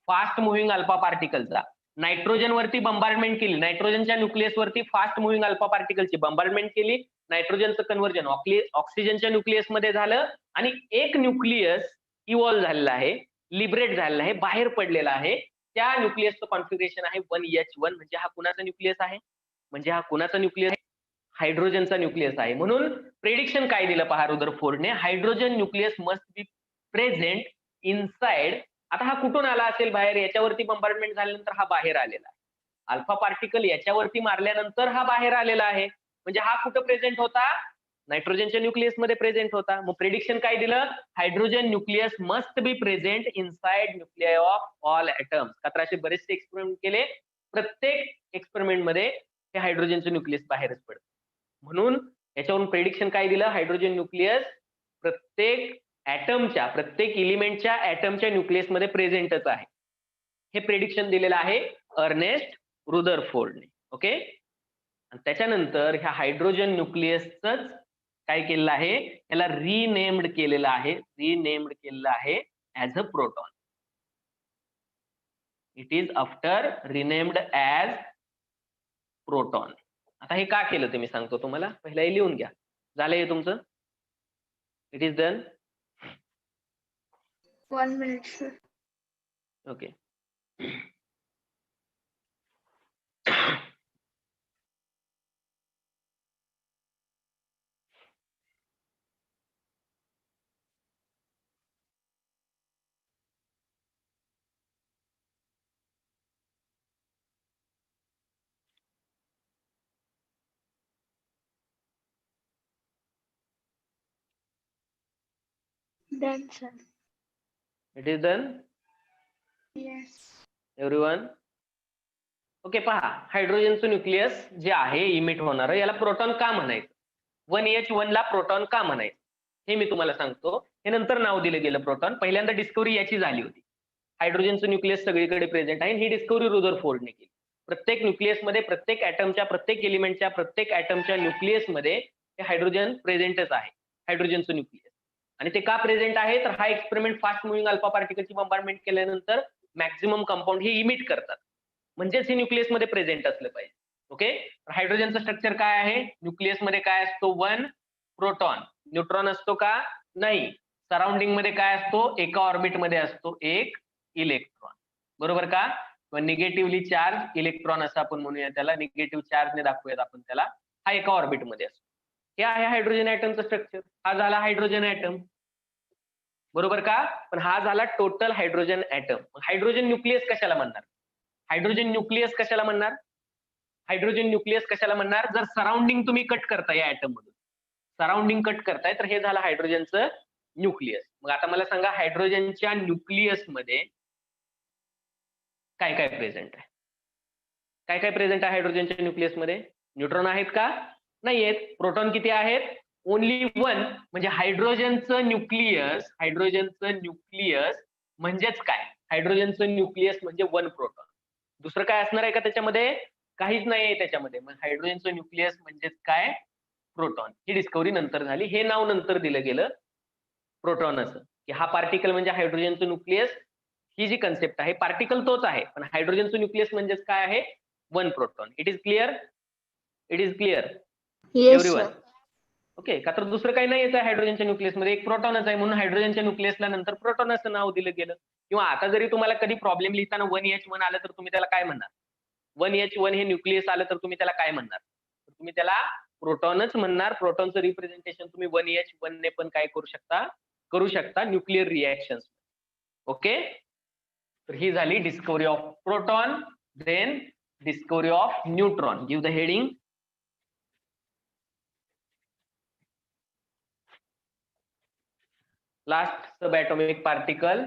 फास्ट मुव्हिंग अल्फा पार्टिकलचा. नायट्रोजन वरती बंबार्डमेंट केली. नायट्रोजनच्या न्यूक्लियस वरती फास्ट मुव्हिंग अल्फा पार्टिकलची बंबार्डमेंट केली. नायट्रोजनचं कन्व्हर्जन ऑक्सिजनच्या न्यूक्लियस मध्ये झालं आणि एक न्यूक्लियस इव्हॉल्व्ह झालेला आहे, लिबरेट झालेला आहे, बाहेर पडलेला आहे. त्या न्यूक्लियसचं कॉन्फिगरेशन आहे 1H1. म्हणजे हा कुणाचा न्यूक्लियस आहे? म्हणजे हा कुणाचा न्यूक्लियस आहे? हायड्रोजनचा न्यूक्लियस आहे. म्हणून प्रेडिक्शन काय दिलं पहा रुदरफोर्डने? Hydrogen nucleus must be present inside. आता हा कुठून आला असेल बाहेर? याच्यावरती बंबार्डमेंट झाल्यानंतर हा बाहेर आलेला आहे. अल्फा पार्टिकल याच्यावरती मारल्यानंतर हा बाहेर आलेला आहे. म्हणजे हा कुठं प्रेझेंट होता? नायट्रोजनच्या न्यूक्लियस मध्ये प्रेझेंट होता. मग प्रेडिक्शन काय दिलं? Hydrogen nucleus must be present inside nuclei of all atoms. असे बरेचसे एक्सपेरिमेंट केले. प्रत्येक एक्सपेरिमेंट मध्ये हे हायड्रोजनचं न्यूक्लियस बाहेरच पडतं. म्हणून याच्यावरून प्रेडिक्शन काय दिलं? हायड्रोजन न्यूक्लियस प्रत्येक ऍटमच्या, प्रत्येक एलिमेंटच्या ऍटमच्या न्यूक्लियस मध्ये प्रेझेंटच आहे. हे प्रेडिक्शन दिलेलं आहे अर्नेस्ट रुदरफोर्डने. ओके, आणि त्याच्यानंतर ह्या हायड्रोजन न्यूक्लियसच काय केलेलं आहे, याला रिनेम्ड केलेलं आहे as a proton. It is after renamed as proton. आता हे का केलं ते मी सांगतो तुम्हाला, पहिला हे लिहून घ्या. झालंय हे तुमचं? It is done. 1 minute, sir. Okay. Done, sir. It is done Yes. Everyone. Okay, पहा हायड्रोजनचं न्यूक्लियस जे आहे इमिट होणार, याला प्रोटॉन का म्हणायचं, 1H1 ला प्रोटॉन का म्हणायचं हे मी तुम्हाला सांगतो. हे नंतर नाव दिलं गेलं प्रोटॉन. पहिल्यांदा डिस्कवरी याची झाली होती. हायड्रोजनचं न्यूक्लियस सगळीकडे प्रेझेंट आहे, ही डिस्कवरी रुदरफोर्डने केली. प्रत्येक न्यूक्लियसमध्ये, प्रत्येक ॲटमच्या, प्रत्येक एलिमेंटच्या, प्रत्येक ॲटमच्या न्यूक्लियसमध्ये हे हायड्रोजन प्रेझेंटच आहे, हायड्रोजनचं न्यूक्लियस. आणि ते का प्रेझेंट आहे, तर हा एक्सपेरिमेंट फास्ट मुव्हिंग अल्फा पार्टिकलची बंबार्डमेंट केल्यानंतर मॅक्झिमम कंपाऊंड हे इमिट करतात, म्हणजेच हे न्यूक्लियस मध्ये प्रेझेंट असलं पाहिजे. ओके, हायड्रोजनचं स्ट्रक्चर काय आहे, न्यूक्लियस मध्ये काय असतो, 1 प्रोटॉन. न्यूट्रॉन असतो का, नाही. सराउंडिंग मध्ये काय असतो, एका ऑर्बिट मध्ये असतो 1 इलेक्ट्रॉन. बरोबर का, निगेटिव्हली चार्ज इलेक्ट्रॉन असं आपण म्हणूया त्याला, निगेटिव्ह चार्जने दाखवूयात आपण त्याला. हा एका ऑर्बिट मध्ये असतो. हे आहे हायड्रोजन ॲटमचं स्ट्रक्चर. हा झाला हायड्रोजन ॲटम, बरोबर का. पण हा झाला total hydrogen atom. Hydrogen nucleus कशाला म्हणणार, हायड्रोजन न्यूक्लियस कशाला म्हणणार, हायड्रोजन न्यूक्लियस कशाला म्हणणार, जर सराउंडिंग तुम्ही कट करताय या ॲटम मधून, सराउंडिंग कट करताय, तर हे झालं हायड्रोजनचं न्यूक्लियस. मग आता मला सांगा, हायड्रोजनच्या न्यूक्लियस मध्ये काय काय प्रेझेंट आहे, काय काय प्रेझेंट आहे हायड्रोजनच्या न्यूक्लियस मध्ये. न्यूट्रॉन आहेत का, नाही आहेत. प्रोटॉन किती आहेत, ओनली 1. म्हणजे हायड्रोजनचं न्यूक्लियस म्हणजेच काय, हायड्रोजनचं न्यूक्लियस म्हणजे 1 प्रोटॉन. दुसरं काय असणार आहे का त्याच्यामध्ये, काहीच नाही आहे त्याच्यामध्ये. मग हायड्रोजनचं न्यूक्लियस म्हणजेच काय, प्रोटॉन. ही डिस्कवरी नंतर झाली, हे नाव नंतर दिलं गेलं प्रोटॉनचं, की हा पार्टिकल म्हणजे हायड्रोजनचं न्यूक्लियस. ही जी कन्सेप्ट आहे, पार्टिकल तोच आहे, पण हायड्रोजनचं न्यूक्लियस म्हणजेच काय आहे, 1 proton. It is clear, it is clear Yes, everyone. sir. Okay, का तर दुसरं काही नाही आहे हायड्रोजनच्या न्यूक्लियस मध्ये, एक प्रोटॉनच आहे, म्हणून हायड्रोजनच्या न्यूक्लियसला नंतर प्रोटॉन असं नाव दिलं गेलं. किंवा आता जरी तुम्हाला कधी प्रॉब्लेम लिहिताना 1H1 आलं तर तुम्ही त्याला काय म्हणणार, 1H1 हे न्यूक्लियस आलं तर तुम्ही त्याला काय म्हणणार, तर तुम्ही त्याला प्रोटॉनच म्हणणार. प्रोटॉनचं रिप्रेझेंटेशन तुम्ही 1H1 ने पण काय करू शकता न्यूक्लिअर रिएक्शन. ओके, तर ही झाली discovery of proton. Then discovery of neutron. Give the heading. Last subatomic particle,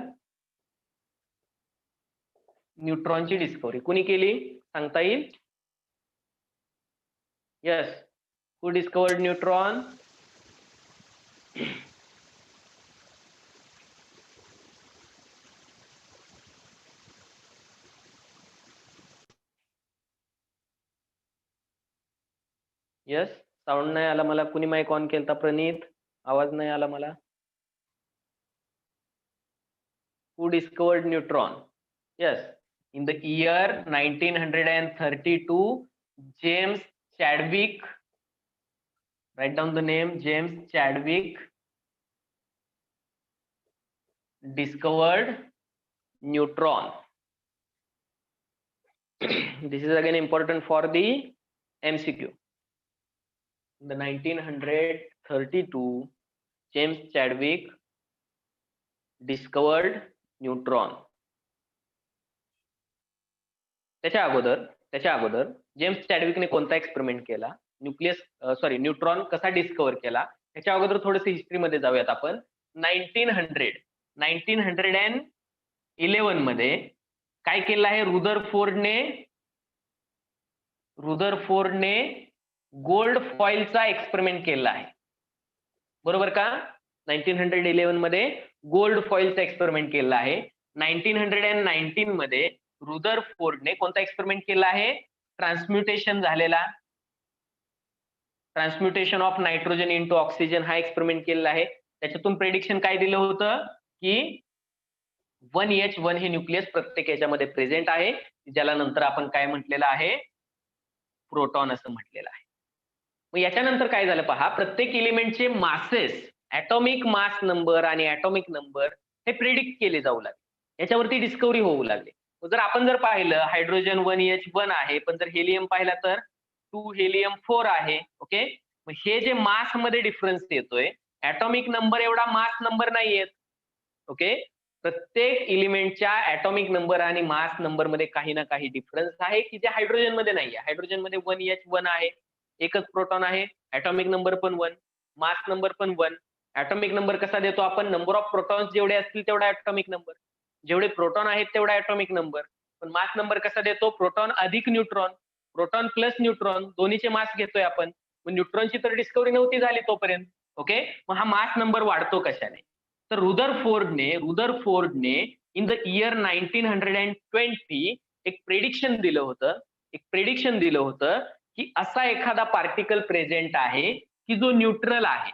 न्यूट्रॉनची डिस्कवरी कुणी केली सांगता येईल. Yes, who discovered neutron. Yes, sound नाही आला मला. कुणी माईक ऑन केलता, प्रणित, आवाज नाही आला मला. Who discovered neutron? Yes, in the year 1932, James Chadwick, write down the name, James Chadwick discovered neutron. This is again important for the MCQ. In the 1932, James Chadwick discovered neutron. त्याच्या अगोदर James चॅडविकने कोणता experiment केला, neutron कसा डिस्कवर केला, त्याच्या अगोदर थोडंसं हिस्ट्रीमध्ये जाऊयात आपण. 1911 मध्ये काय केलं आहे, रुदरफोर्डने गोल्ड फॉइलचा एक्सपेरिमेंट केला आहे, बरोबर का. 1911 मध्ये गोल्ड फॉइलचा एक्सपेरिमेंट केला आहे. 1919 मध्ये रुदरफोर्डने कोणता एक्सपेरिमेंट केला आहे, ट्रान्सम्युटेशन झालेला, transmutation of nitrogen into oxygen हा एक्सपेरिमेंट केलेला आहे. त्याच्यातून प्रेडिक्शन काय दिलं होतं की 1H1 हे न्यूक्लियस प्रत्येक याच्यामध्ये प्रेझेंट आहे, ज्याला नंतर आपण काय म्हटलेलं आहे, प्रोटॉन असं म्हटलेलं आहे. मग याच्यानंतर काय झालं पहा, प्रत्येक एलिमेंटचे मासेस, ऍटॉमिक मास नंबर आणि ऍटॉमिक नंबर हे प्रेडिक्ट केले जाऊ लागले, याच्यावरती डिस्कवरी होऊ लागले. जर आपण जर पाहिलं हायड्रोजन 1H1 आहे, पण जर हेलियम पाहिला तर 2 हेलियम 4 आहे. ओके, मग हे जे मास मध्ये डिफरन्स येतोय, ऍटॉमिक नंबर एवढा मास नंबर नाही येत. ओके, प्रत्येक एलिमेंटच्या ऍटॉमिक नंबर आणि मास नंबर मध्ये काही ना काही डिफरन्स आहे की जे हायड्रोजन मध्ये नाही आहे. हायड्रोजन मध्ये 1H1 आहे, एकच प्रोटॉन आहे, ऍटॉमिक नंबर पण 1, मास नंबर पण 1. ऍटॉमिक नंबर कसा देतो आपण, नंबर ऑफ प्रोटॉन्स जेवढे असतील तेवढा ऍटॉमिक नंबर, जेवढे प्रोटॉन आहेत तेवढा ऍटॉमिक नंबर. पण मास नंबर कसा देतो, प्रोटॉन अधिक न्यूट्रॉन, प्रोटॉन प्लस न्यूट्रॉन, दोन्हीचे मास घेतोय आपण. मग न्यूट्रॉनची तर डिस्कवरी नव्हती झाली तोपर्यंत. ओके, मग हा मास नंबर वाढतो कशाने, तर रुदरफोर्डने इन द इयर 1920 एक प्रेडिक्शन दिलं होतं की असा एखादा पार्टिकल प्रेझेंट आहे की जो न्यूट्रल आहे,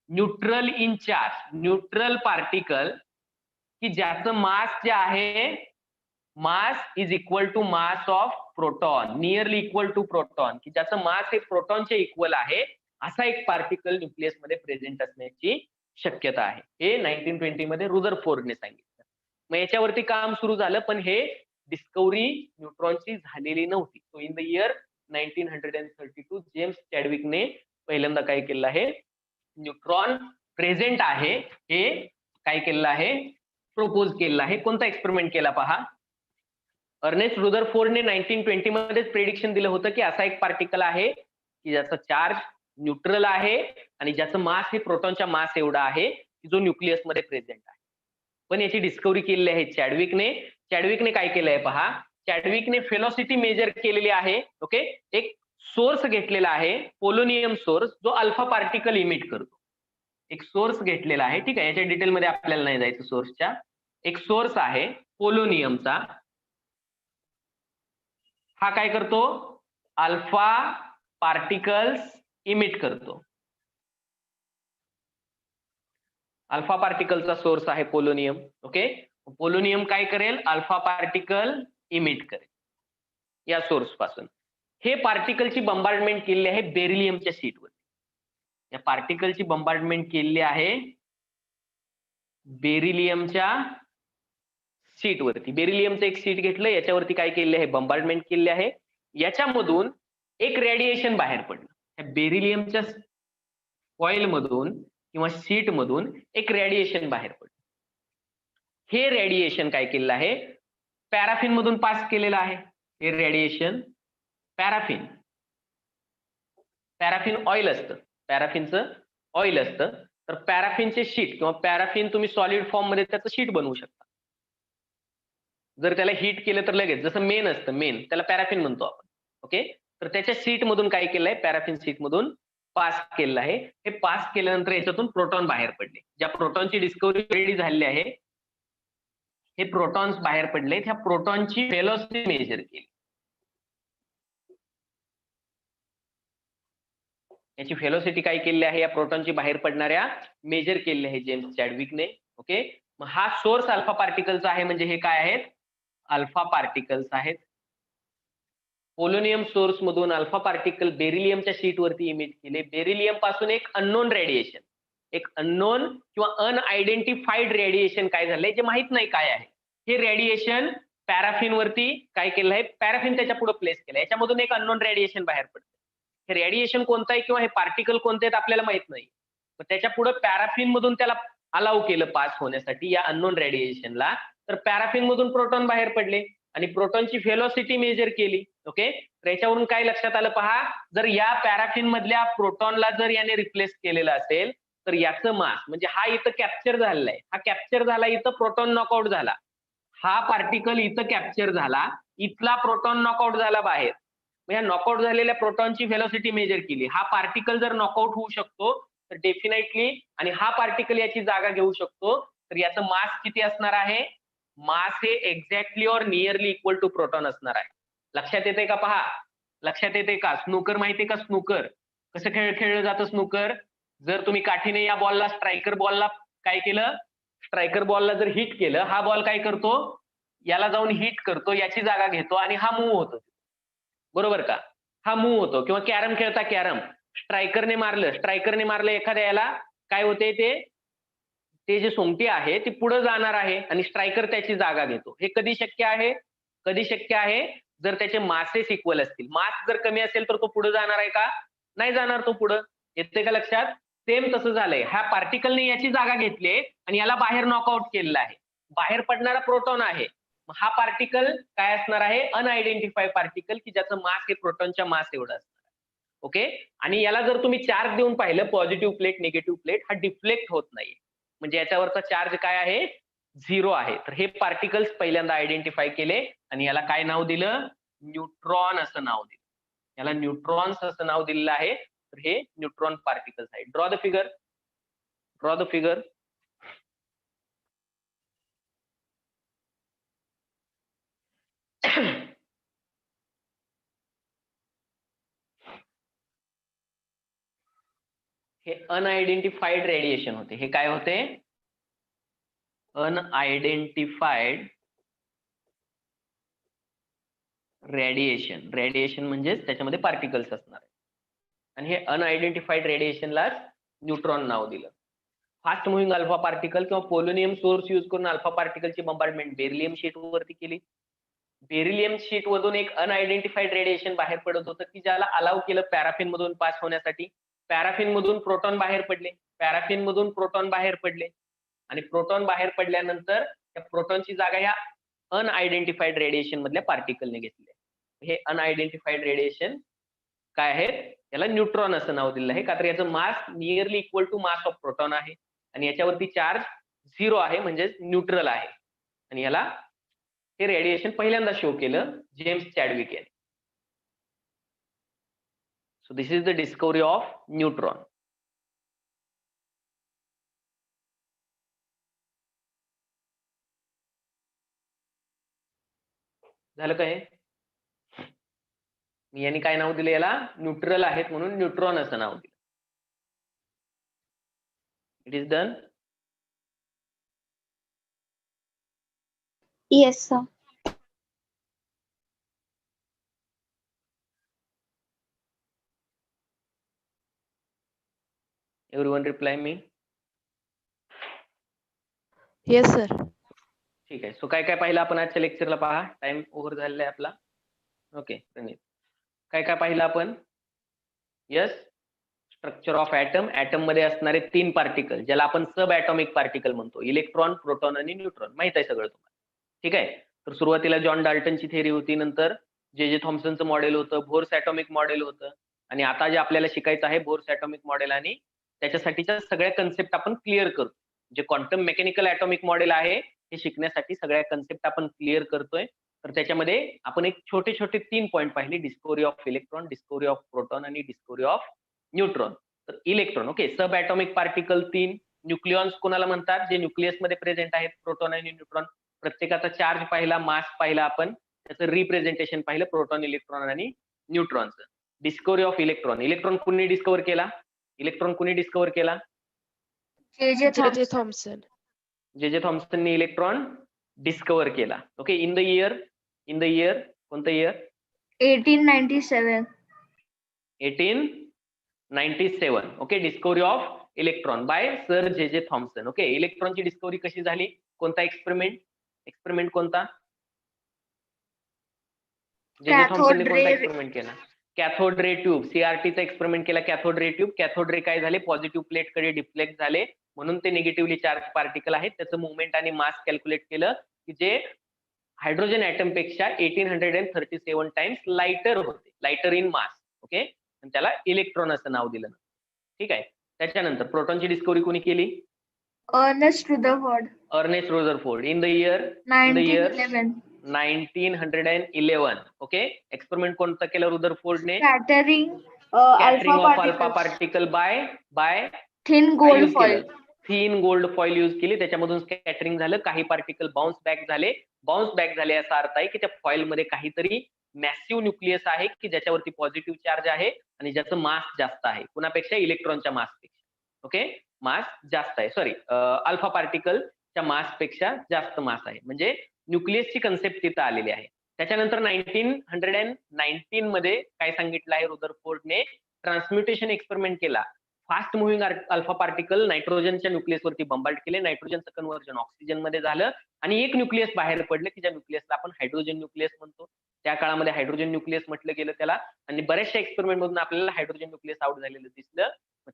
neutral in charge, neutral particle की ज्याचं मास जे आहे, mass is equal to mass of proton, nearly equal to proton, की ज्याचं मास हे प्रोटॉनचे इक्वल आहे, असा एक पार्टिकल न्यूक्लियस मध्ये प्रेझेंट असण्याची शक्यता आहे. हे 1920 मध्ये रुदरफोर्डने सांगितलं. मग याच्यावरती काम सुरू झालं, पण हे डिस्कवरी न्यूट्रॉनची झालेली नव्हती. So in the year 1932 James चॅडविकने पहिल्यांदा काय केलं आहे, न्यूट्रॉन प्रेझेंट आहे हे काय केलं आहे, प्रपोज केलं आहे. कोणता एक्सपेरिमेंट केला पहा, अर्नेस्ट रुदरफोर्डने 1920 मध्येच प्रेडिक्शन दिलं होतं की असा एक पार्टिकल आहे की ज्याचा चार्ज न्यूट्रल आहे आणि ज्याचं मास हे प्रोटॉनच्या मास एवढा आहे की जो न्यूक्लियस मध्ये प्रेझेंट आहे. पण याची डिस्कवरी केलेली आहे चॅडविकने. चॅडविकने काय केलंय पहा, चॅडविकने फेलोसिटी मेजर केलेली आहे. ओके, एक सोर्स घेतलेला आहे, पोलोनियम सोर्स, जो अल्फा पार्टिकल इमिट करतो. एक सोर्स घेतलेला आहे, ठीक आहे, याच्या डिटेलमध्ये आपल्याला नाही जायचं. सोर्सच्या एक सोर्स आहे पोलोनियमचा, हा काय करतो, अल्फा पार्टिकल्स इमिट करतो. अल्फा पार्टिकलचा सोर्स आहे पोलोनियम. ओके, पोलोनियम काय करेल, अल्फा पार्टिकल इमिट करेल या सोर्स पासून. हे पार्टिकलची बंबार्डमेंट केलेली आहे बेरिलियमच्या शीटवर. या पार्टिकलची बंबार्डमेंट केलेली आहे बेरिलियमच्या शीटवरती. बेरिलियमचं एक शीट घेतलं, याच्यावरती काय केलेलं आहे, बंबार्डमेंट केलेली आहे. याच्यामधून एक रेडिएशन बाहेर पडलं. बेरिलियमच्या फॉइल मधून किंवा शीट मधून एक रेडिएशन बाहेर पडलं. हे रेडिएशन काय केलेलं आहे, पॅराफिन मधून पास केलेलं आहे. हे रेडिएशन पॅराफिन ऑइल असतं, पॅराफिनचं ऑइल असतं. तर पॅराफिनचे शीट किंवा पॅराफिन तुम्ही सॉलिड फॉर्म मध्ये त्याचं शीट बनवू शकता. जर त्याला हीट केलं तर लगेच, जसं मेन असतं, मेन त्याला पॅराफिन म्हणतो आपण. ओके, तर त्याच्या शीट मधून काय केलंय, पॅराफिन शीट मधून पास केलेलं आहे. हे पास केल्यानंतर याच्यातून प्रोटॉन बाहेर पडले. ज्या प्रोटॉनची डिस्कवरी रेडी झालेली आहे, हे प्रोटॉन्स बाहेर पडले. त्या प्रोटॉनची व्हेलॉसिटी मेजर केली. याची व्हेलॉसिटी काय केलेली आहे, या प्रोटॉनची बाहेर पडणाऱ्या मेजर केलेली आहे जेम्स चॅडविकने. ओके, मग हा सोर्स अल्फा पार्टिकलचा आहे, म्हणजे हे काय आहेत, अल्फा पार्टिकल्स आहेत. पोलोनियम सोर्स मधून अल्फा पार्टिकल बेरिलियमच्या शीटवरती इमिट केले. बेरिलियम पासून एक अननोन रेडिएशन, एक अननोन किंवा अनआयडेंटिफाईड रेडिएशन काय झालंय, जे माहित नाही काय आहे. हे रेडिएशन पॅराफिन वरती काय केलं आहे, पॅराफिन त्याच्या पुढे प्लेस केलं. याच्यामधून एक अननोन रेडिएशन बाहेर पडतं. हे रेडिएशन कोणतं आहे किंवा हे पार्टिकल कोणते आहेत आपल्याला माहित नाही. तर त्याच्या पुढे पॅराफिन मधून त्याला अलाउ केलं पास होण्यासाठी या अननोन रेडिएशनला. तर पॅराफिन मधून प्रोटॉन बाहेर पडले आणि प्रोटॉनची व्हेलॉसिटी मेजर केली. ओके, तर याच्यावरून काय लक्षात आलं पहा, जर या पॅराफिन मधल्या प्रोटॉनला जर याने रिप्लेस केलेलं असेल तर याचं मास, म्हणजे हा इथं कॅप्चर झालेला आहे, हा कॅप्चर झाला, इथं प्रोटॉन नॉकआउट झाला. हा पार्टिकल इथं कॅप्चर झाला, इथला प्रोटॉन नॉकआउट झाला बाहेर. मग या नॉकआउट झालेल्या प्रोटॉनची व्हेलॉसिटी मेजर केली. हा पार्टिकल जर नॉकआउट होऊ शकतो तर डेफिनेटली, आणि हा पार्टिकल याची जागा घेऊ शकतो, तर याचं मास किती असणार आहे, मास हे एक्झॅक्टली और नियरली इक्वल टू प्रोटॉन असणार आहे. लक्षात येते का पहा, लक्षात येते का? स्नूकर माहितीये का? स्नूकर कसं खेळलं जातं? स्नूकर जर तुम्ही काठीने या बॉलला, स्ट्रायकर बॉलला काय केलं, स्ट्रायकर बॉलला जर हिट केलं, हा बॉल काय करतो, याला जाऊन हिट करतो, याची जागा घेतो आणि हा मूव्ह होतो, बरोबर का? हा मूव्ह होतो. किंवा कॅरम खेळता, कॅरम स्ट्रायकरने मारलं एखाद्या याला, काय होते, ते जे सोंगटी आहे ती पुढे जाणार आहे आणि स्ट्रायकर त्याची जागा घेतो. हे कधी शक्य आहे? कधी शक्य आहे? जर त्याचे मासेस इक्वल असतील. मास जर कमी असेल तर तो पुढे जाणार आहे का? नाही जाणार तो पुढे. येते का लक्षात? सेम तसं झालंय. ह्या पार्टिकलने याची जागा घेतली आणि याला बाहेर नॉकआउट केलेलं आहे. बाहेर पडणारा प्रोटॉन आहे. हा पार्टिकल काय असणार आहे? अनआयडेंटिफाईड पार्टिकल, की ज्याचं मास हे प्रोटॉनच्या मास एवढं असणार. ओके. आणि याला जर तुम्ही चार्ज देऊन पाहिलं, पॉझिटिव्ह प्लेट, निगेटिव्ह प्लेट, हा डिफ्लेक्ट होत नाहीये. म्हणजे याच्यावरचा चार्ज काय आहे? 0 आहे. तर हे पार्टिकल्स पहिल्यांदा आयडेंटिफाय केले आणि याला काय नाव दिलं? न्यूट्रॉन असं नाव दिलं. याला न्यूट्रॉन्स असं नाव दिलेलं आहे. तर हे न्यूट्रॉन पार्टिकल्स आहेत. Draw the figure. हे अनआयडेंटिफाईड रेडिएशन होते. हे काय होते? अनआयडेंटिफाईड रेडिएशन म्हणजेच त्याच्यामध्ये पार्टिकल्स असणार आहे. आणि हे अनआयडेंटिफाईड रेडिएशनलाच न्यूट्रॉन नाव दिलं. फास्ट मुव्हिंग अल्फा पार्टिकल किंवा पोलोनियम सोर्स यूज करून अल्फा पार्टिकलची बंबार्डमेंट बेरिलियम शीट वरती केली. बेरिलियम शीट मधून एक अनआयडेंटिफाईड रेडिएशन बाहेर पडत होतं, की ज्याला अलाव केलं पॅराफिन मधून पास होण्यासाठी. पॅराफिन मधून प्रोटॉन बाहेर पडले आणि प्रोटॉन बाहेर पडल्यानंतर त्या प्रोटॉनची जागा ह्या अनआयडेंटिफाईड रेडिएशन मधल्या पार्टिकलने घेतली. हे अनआयडेंटिफाईड रेडिएशन काय आहेत? याला न्यूट्रॉन असं नाव दिलेलं आहे, का तर याचं mass nearly equal to mass of proton आहे आणि याच्यावरती चार्ज 0 आहे, म्हणजेच न्यूट्रल आहे. आणि याला हे रेडिएशन पहिल्यांदा शो केलं जेम्स चॅडविक यांनी. So this is the discovery of neutron. झालं काय? मी यांनी काय नाव दिलं याला? न्यूट्रल आहेत म्हणून न्यूट्रॉन असं नाव दिलं. It is done. Yes, sir. Everyone reply me. Yes sir. ठीक आहे. सो काय काय पाहिलं आपण आजच्या लेक्चरला? पहा, टाइम ओव्हर झालेला आहे आपला. ओके प्रणित, काय काय पाहिलं आपण? Yes, structure of atom. Atom मध्ये असणारे 3 पार्टिकल ज्याला आपण सब ऍटॉमिक पार्टिकल म्हणतो. इलेक्ट्रॉन, प्रोटॉन आणि न्यूट्रॉन. माहित आहे सगळं तुम्हाला. ठीक आहे. तर सुरुवातीला जॉन डाल्टनची थेअरी होती, नंतर जे थॉम्सनचं मॉडेल होतं, बोर्स ऍटॉमिक मॉडेल होतं आणि आता जे आपल्याला शिकायचं आहे बोर्स ऍटॉमिक मॉडेल आणि त्याच्यासाठीच्या सगळ्या कन्सेप्ट आपण क्लिअर करतो. जे क्वांटम मेकॅनिकल ऍटॉमिक मॉडेल आहे हे शिकण्यासाठी सगळ्या कन्सेप्ट आपण क्लिअर करतोय. तर त्याच्यामध्ये आपण एक छोटे 3 पॉईंट पाहिले. Discovery of electron, discovery of proton आणि डिस्कव्हरी ऑफ न्यूट्रॉन. तर इलेक्ट्रॉन, ओके, सब ऍटॉमिक पार्टिकल 3. न्यूक्लियॉन्स कोणाला म्हणतात? जे न्यूक्लियस मध्ये प्रेझेंट आहेत, प्रोटॉन आणि न्यूट्रॉन. प्रत्येकाचा चार्ज पाहिला, मास पाहिला आपण, त्याचं रिप्रेझेंटेशन पाहिलं, प्रोटॉन, इलेक्ट्रॉन आणि न्यूट्रॉनचं. Discovery of electron. इलेक्ट्रॉन कुणी डिस्कव्हर केला? J Thomson. जे थॉम्सनने इलेक्ट्रॉन डिस्कव्हर केला. ओके. इन द इयर कोणतं year? 1897. 1897. Okay. Discovery of electron by sir J Thomson. Okay. इलेक्ट्रॉनची डिस्कव्हरी कशी झाली? कोणता एक्सपेरिमेंट कोणता? जे थॉम्सनने कोणता एक्सपेरिमेंट केला? कॅथोड रे ट्यूब, सीआरटीचा एक्सपेरिमेंट केला. Cathode ray tube. कॅथोड रे काय झाले? पॉझिटिव्ह प्लेट कडे डिफ्लेक्ट झाले, म्हणून ते निगेटिव्हली चार्ज पार्टिकल आहेत. त्याचं मुवमेंट आणि मास कॅल्क्युलेट केलं, की जे हायड्रोजन ऍटम पेक्षा 1837 टाइम्स लाइटर होते, लाइटर इन मास. ओके. आणि त्याला इलेक्ट्रॉन असं नाव दिलं. ठीक आहे. त्याच्यानंतर प्रोटॉनची डिस्कव्हरी कोणी केली? Ernest Rutherford. In the year 1911. 1911. Okay. Experiment कोणता केलं रुदरफोर्डने? Scattering Scattering of alpha alpha particle by thin gold foil. Thin gold foil use केली. त्याच्यामधून स्कॅटरिंग झालं, काही पार्टिकल बाउन्स बॅक झाले. याचा अर्थ आहे की त्या फॉइल मध्ये काहीतरी मॅसिव्ह न्यूक्लियस आहे की ज्याच्यावरती पॉझिटिव्ह चार्ज आहे आणि ज्याचं मास जास्त आहे कुणापेक्षा इलेक्ट्रॉनच्या मासपेक्षा. ओके, मास जास्त आहे, सॉरी अल्फा पार्टिकलच्या मासपेक्षा जास्त मास आहे, म्हणजे न्यूक्लियसची कन्सेप्ट तिथं आलेली आहे. त्याच्यानंतर 1919 मध्ये काय सांगितलं आहे रुदरफोर्डने, ट्रान्सम्युटेशन एक्सपेरिमेंट केला. फास्ट मुव्हिंग अल्फा पार्टिकल नायट्रोजनच्या न्यूक्लियसवरती बंबार्ड केले, नायट्रोजनचं कन्व्हर्जन ऑक्सिजन मध्ये झालं आणि एक न्यूक्लियस बाहेर पडलं की ज्या न्यूक्लियसला आपण हायड्रोजन न्यूक्लियस म्हणतो. त्या काळामध्ये हायड्रोजन न्यूक्लियस म्हटलं गेलं त्याला, आणि बऱ्याचशा एक्सपेरिमेंट मधून आपल्याला हायड्रोजन न्यूक्लियस आउट झालेलं दिसलं.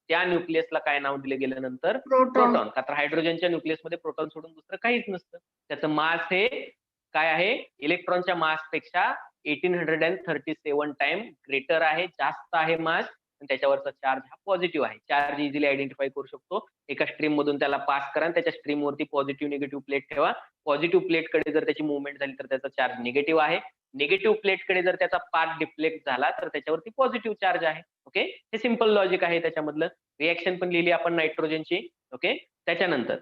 त्या न्यूक्लियसला काय नाव दिलं गेलं नंतर, प्रोटॉन. प्रोटॉन. का तर हायड्रोजनच्या न्यूक्लियस मध्ये प्रोटॉन सोडून दुसरं काहीच नसतं. त्याचं मास हे काय आहे, इलेक्ट्रॉनच्या मासपेक्षा 1837 टाइम ग्रेटर आहे, जास्त आहे मास. त्याच्यावरचा चार्ज हा पॉझिटिव्ह आहे. चार्ज इझिली आयडेंटिफाय करू शकतो. एका स्ट्रीम मधून त्याला पास करा आणि त्याच्या स्ट्रीम वरती पॉझिटिव्ह निगेटिव्ह प्लेट ठेवा. पॉझिटिव्ह प्लेट कडे जर त्याची मुवमेंट झाली तर त्याचा चार्ज निगेटिव्ह आहे. निगेटिव्ह प्लेट कडे जर त्याचा पाथ डिफ्लेक्ट झाला तर त्याच्यावरती पॉझिटिव्ह चार्ज आहे. ओके, हे सिंपल लॉजिक आहे त्याच्यामधलं. रिएक्शन पण लिहिली आपण नायट्रोजनची. ओके, त्याच्यानंतर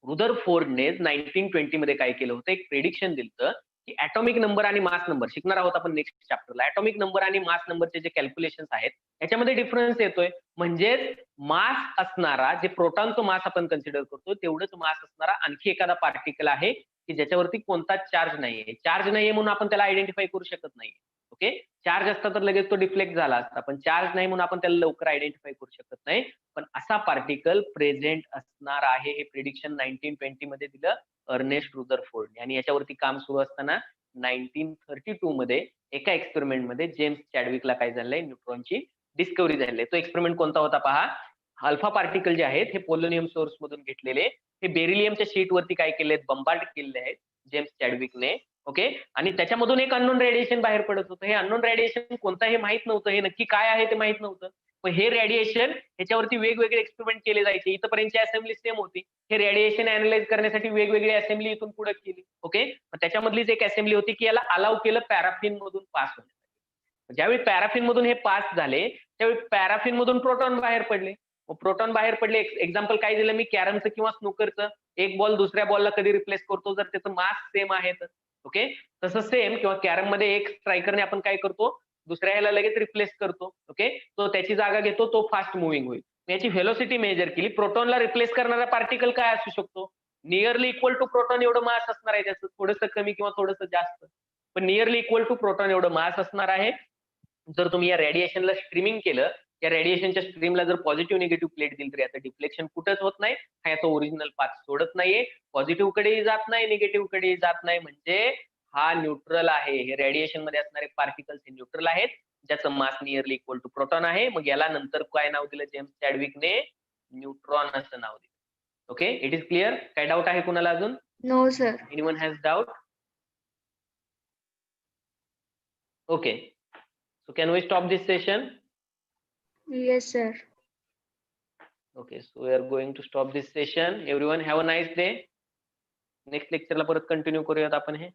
रुदरफोर्डने 1920 मध्ये काय केलं होतं, एक प्रेडिक्शन दिलं की ऍटॉमिक नंबर आणि मास नंबर शिकणार आहोत आपण नेक्स्ट चॅप्टरला. ऍटॉमिक नंबर आणि मास नंबरचे जे कॅल्क्युलेशन्स आहेत त्याच्यामध्ये डिफरन्स येतोय. म्हणजेच मास असणारा, जे प्रोटॉनचं मास आपण कन्सिडर करतो तेवढंच मास असणारा आणखी एखादा पार्टिकल आहे की ज्याच्यावरती कोणताच चार्ज नाहीये. चार्ज नाहीये म्हणून आपण त्याला आयडेंटिफाय करू शकत नाही. ओके, चार्ज असता तर लगेच तो डिफ्लेक्ट झाला असता, पण चार्ज नाही म्हणून आपण त्याला लवकर आयडेंटिफाय करू शकत नाही. पण असा पार्टिकल प्रेझेंट असणार आहे हे प्रिडिक्शन 1920 मध्ये दिलं अर्नेस्ट रुदरफोर्डने. आणि याच्यावरती काम सुरू असताना 1932 मध्ये एका एक्सपेरिमेंट मध्ये जेम्स चॅडविकला काय झालंय, न्यूट्रॉनची डिस्कव्हरी झालेली आहे. तो एक्सपेरिमेंट कोणता होता पहा. अल्फा पार्टिकल जे आहेत हे पोलोनियम सोर्स मधून घेतलेले, हे बेरिलियमच्या शीट वरती काय केले, बंबार्ड केलेले आहेत जेम्स चॅडविकने. ओके, आणि त्याच्यामधून एक अननोन रेडिएशन बाहेर पडत होतं. हे अननोन रेडिएशन कोणतं हे माहित नव्हतं, हे नक्की काय आहे ते माहित नव्हतं. पण हे रेडिएशन ह्याच्यावरती वेगवेगळे एक्सपेरिमेंट केले जायचे. इथपर्यंतची असेंब्ली सेम होती. हे रेडिएशन अॅनालाइज करण्यासाठी वेगवेगळी असेंब्ली इथून पुढे केली. ओके, त्याच्यामधलीच एक असेंब्ली होती की याला अलाउ केलं पॅराफिन मधून पास होण्यासाठी. ज्यावेळी पॅराफिन मधून हे पास झाले त्यावेळी पॅराफिन मधून प्रोटॉन बाहेर पडले. प्रोटॉन बाहेर पडले, एक्झाम्पल काय दिलं मी, कॅरमचं किंवा स्नूकरचं. एक बॉल दुसऱ्या बॉलला कधी रिप्लेस करतो जर त्याचं मास सेम आहे तर. ओके, तसं सेम किंवा कॅरम मध्ये एक स्ट्रायकरने आपण काय करतो, दुसऱ्या ह्याला लगेच रिप्लेस करतो. ओके, तो त्याची जागा घेतो, तो फास्ट मुव्हिंग होईल. याची व्हेलोसिटी मेजर केली. प्रोटॉनला रिप्लेस करणारा पार्टिकल काय असू शकतो, नियरली इक्वल टू प्रोटॉन एवढं मास असणार आहे त्याचं, थोडंसं कमी किंवा थोडंसं जास्त, पण नियरली इक्वल टू प्रोटॉन एवढं मास असणार आहे. जर तुम्ही या रेडिएशनला स्ट्रीमिंग केलं, या रेडिएशनच्या स्ट्रीमला जर पॉझिटिव्ह निगेटिव्ह प्लेट दिली तर याचं डिफ्लेक्शन कुठंच होत नाही. हा याचा ओरिजिनल पाथ सोडत नाहीये, पॉझिटिव्ह कडेही जात नाही, निगेटिव्ह कडेही जात नाही, म्हणजे हा न्यूट्रल आहे. हे रेडिएशन मध्ये असणारे पार्टिकल्स हे न्यूट्रल आहेत, ज्याचं मास नियरली इक्वल टू प्रोटॉन आहे. मग याला नंतर काय नाव दिलं जेम्स चॅडविकने, न्यूट्रॉन असं नाव दिलं. Okay, it is clear. काय डाऊट आहे कुणाला अजून? No, sir. Anyone has doubt? Okay, so can we stop this session? Yes, sir. Okay, so we are going to stop this session. Everyone have a nice day. Next lecture ला परत continue करूयात आपण हे.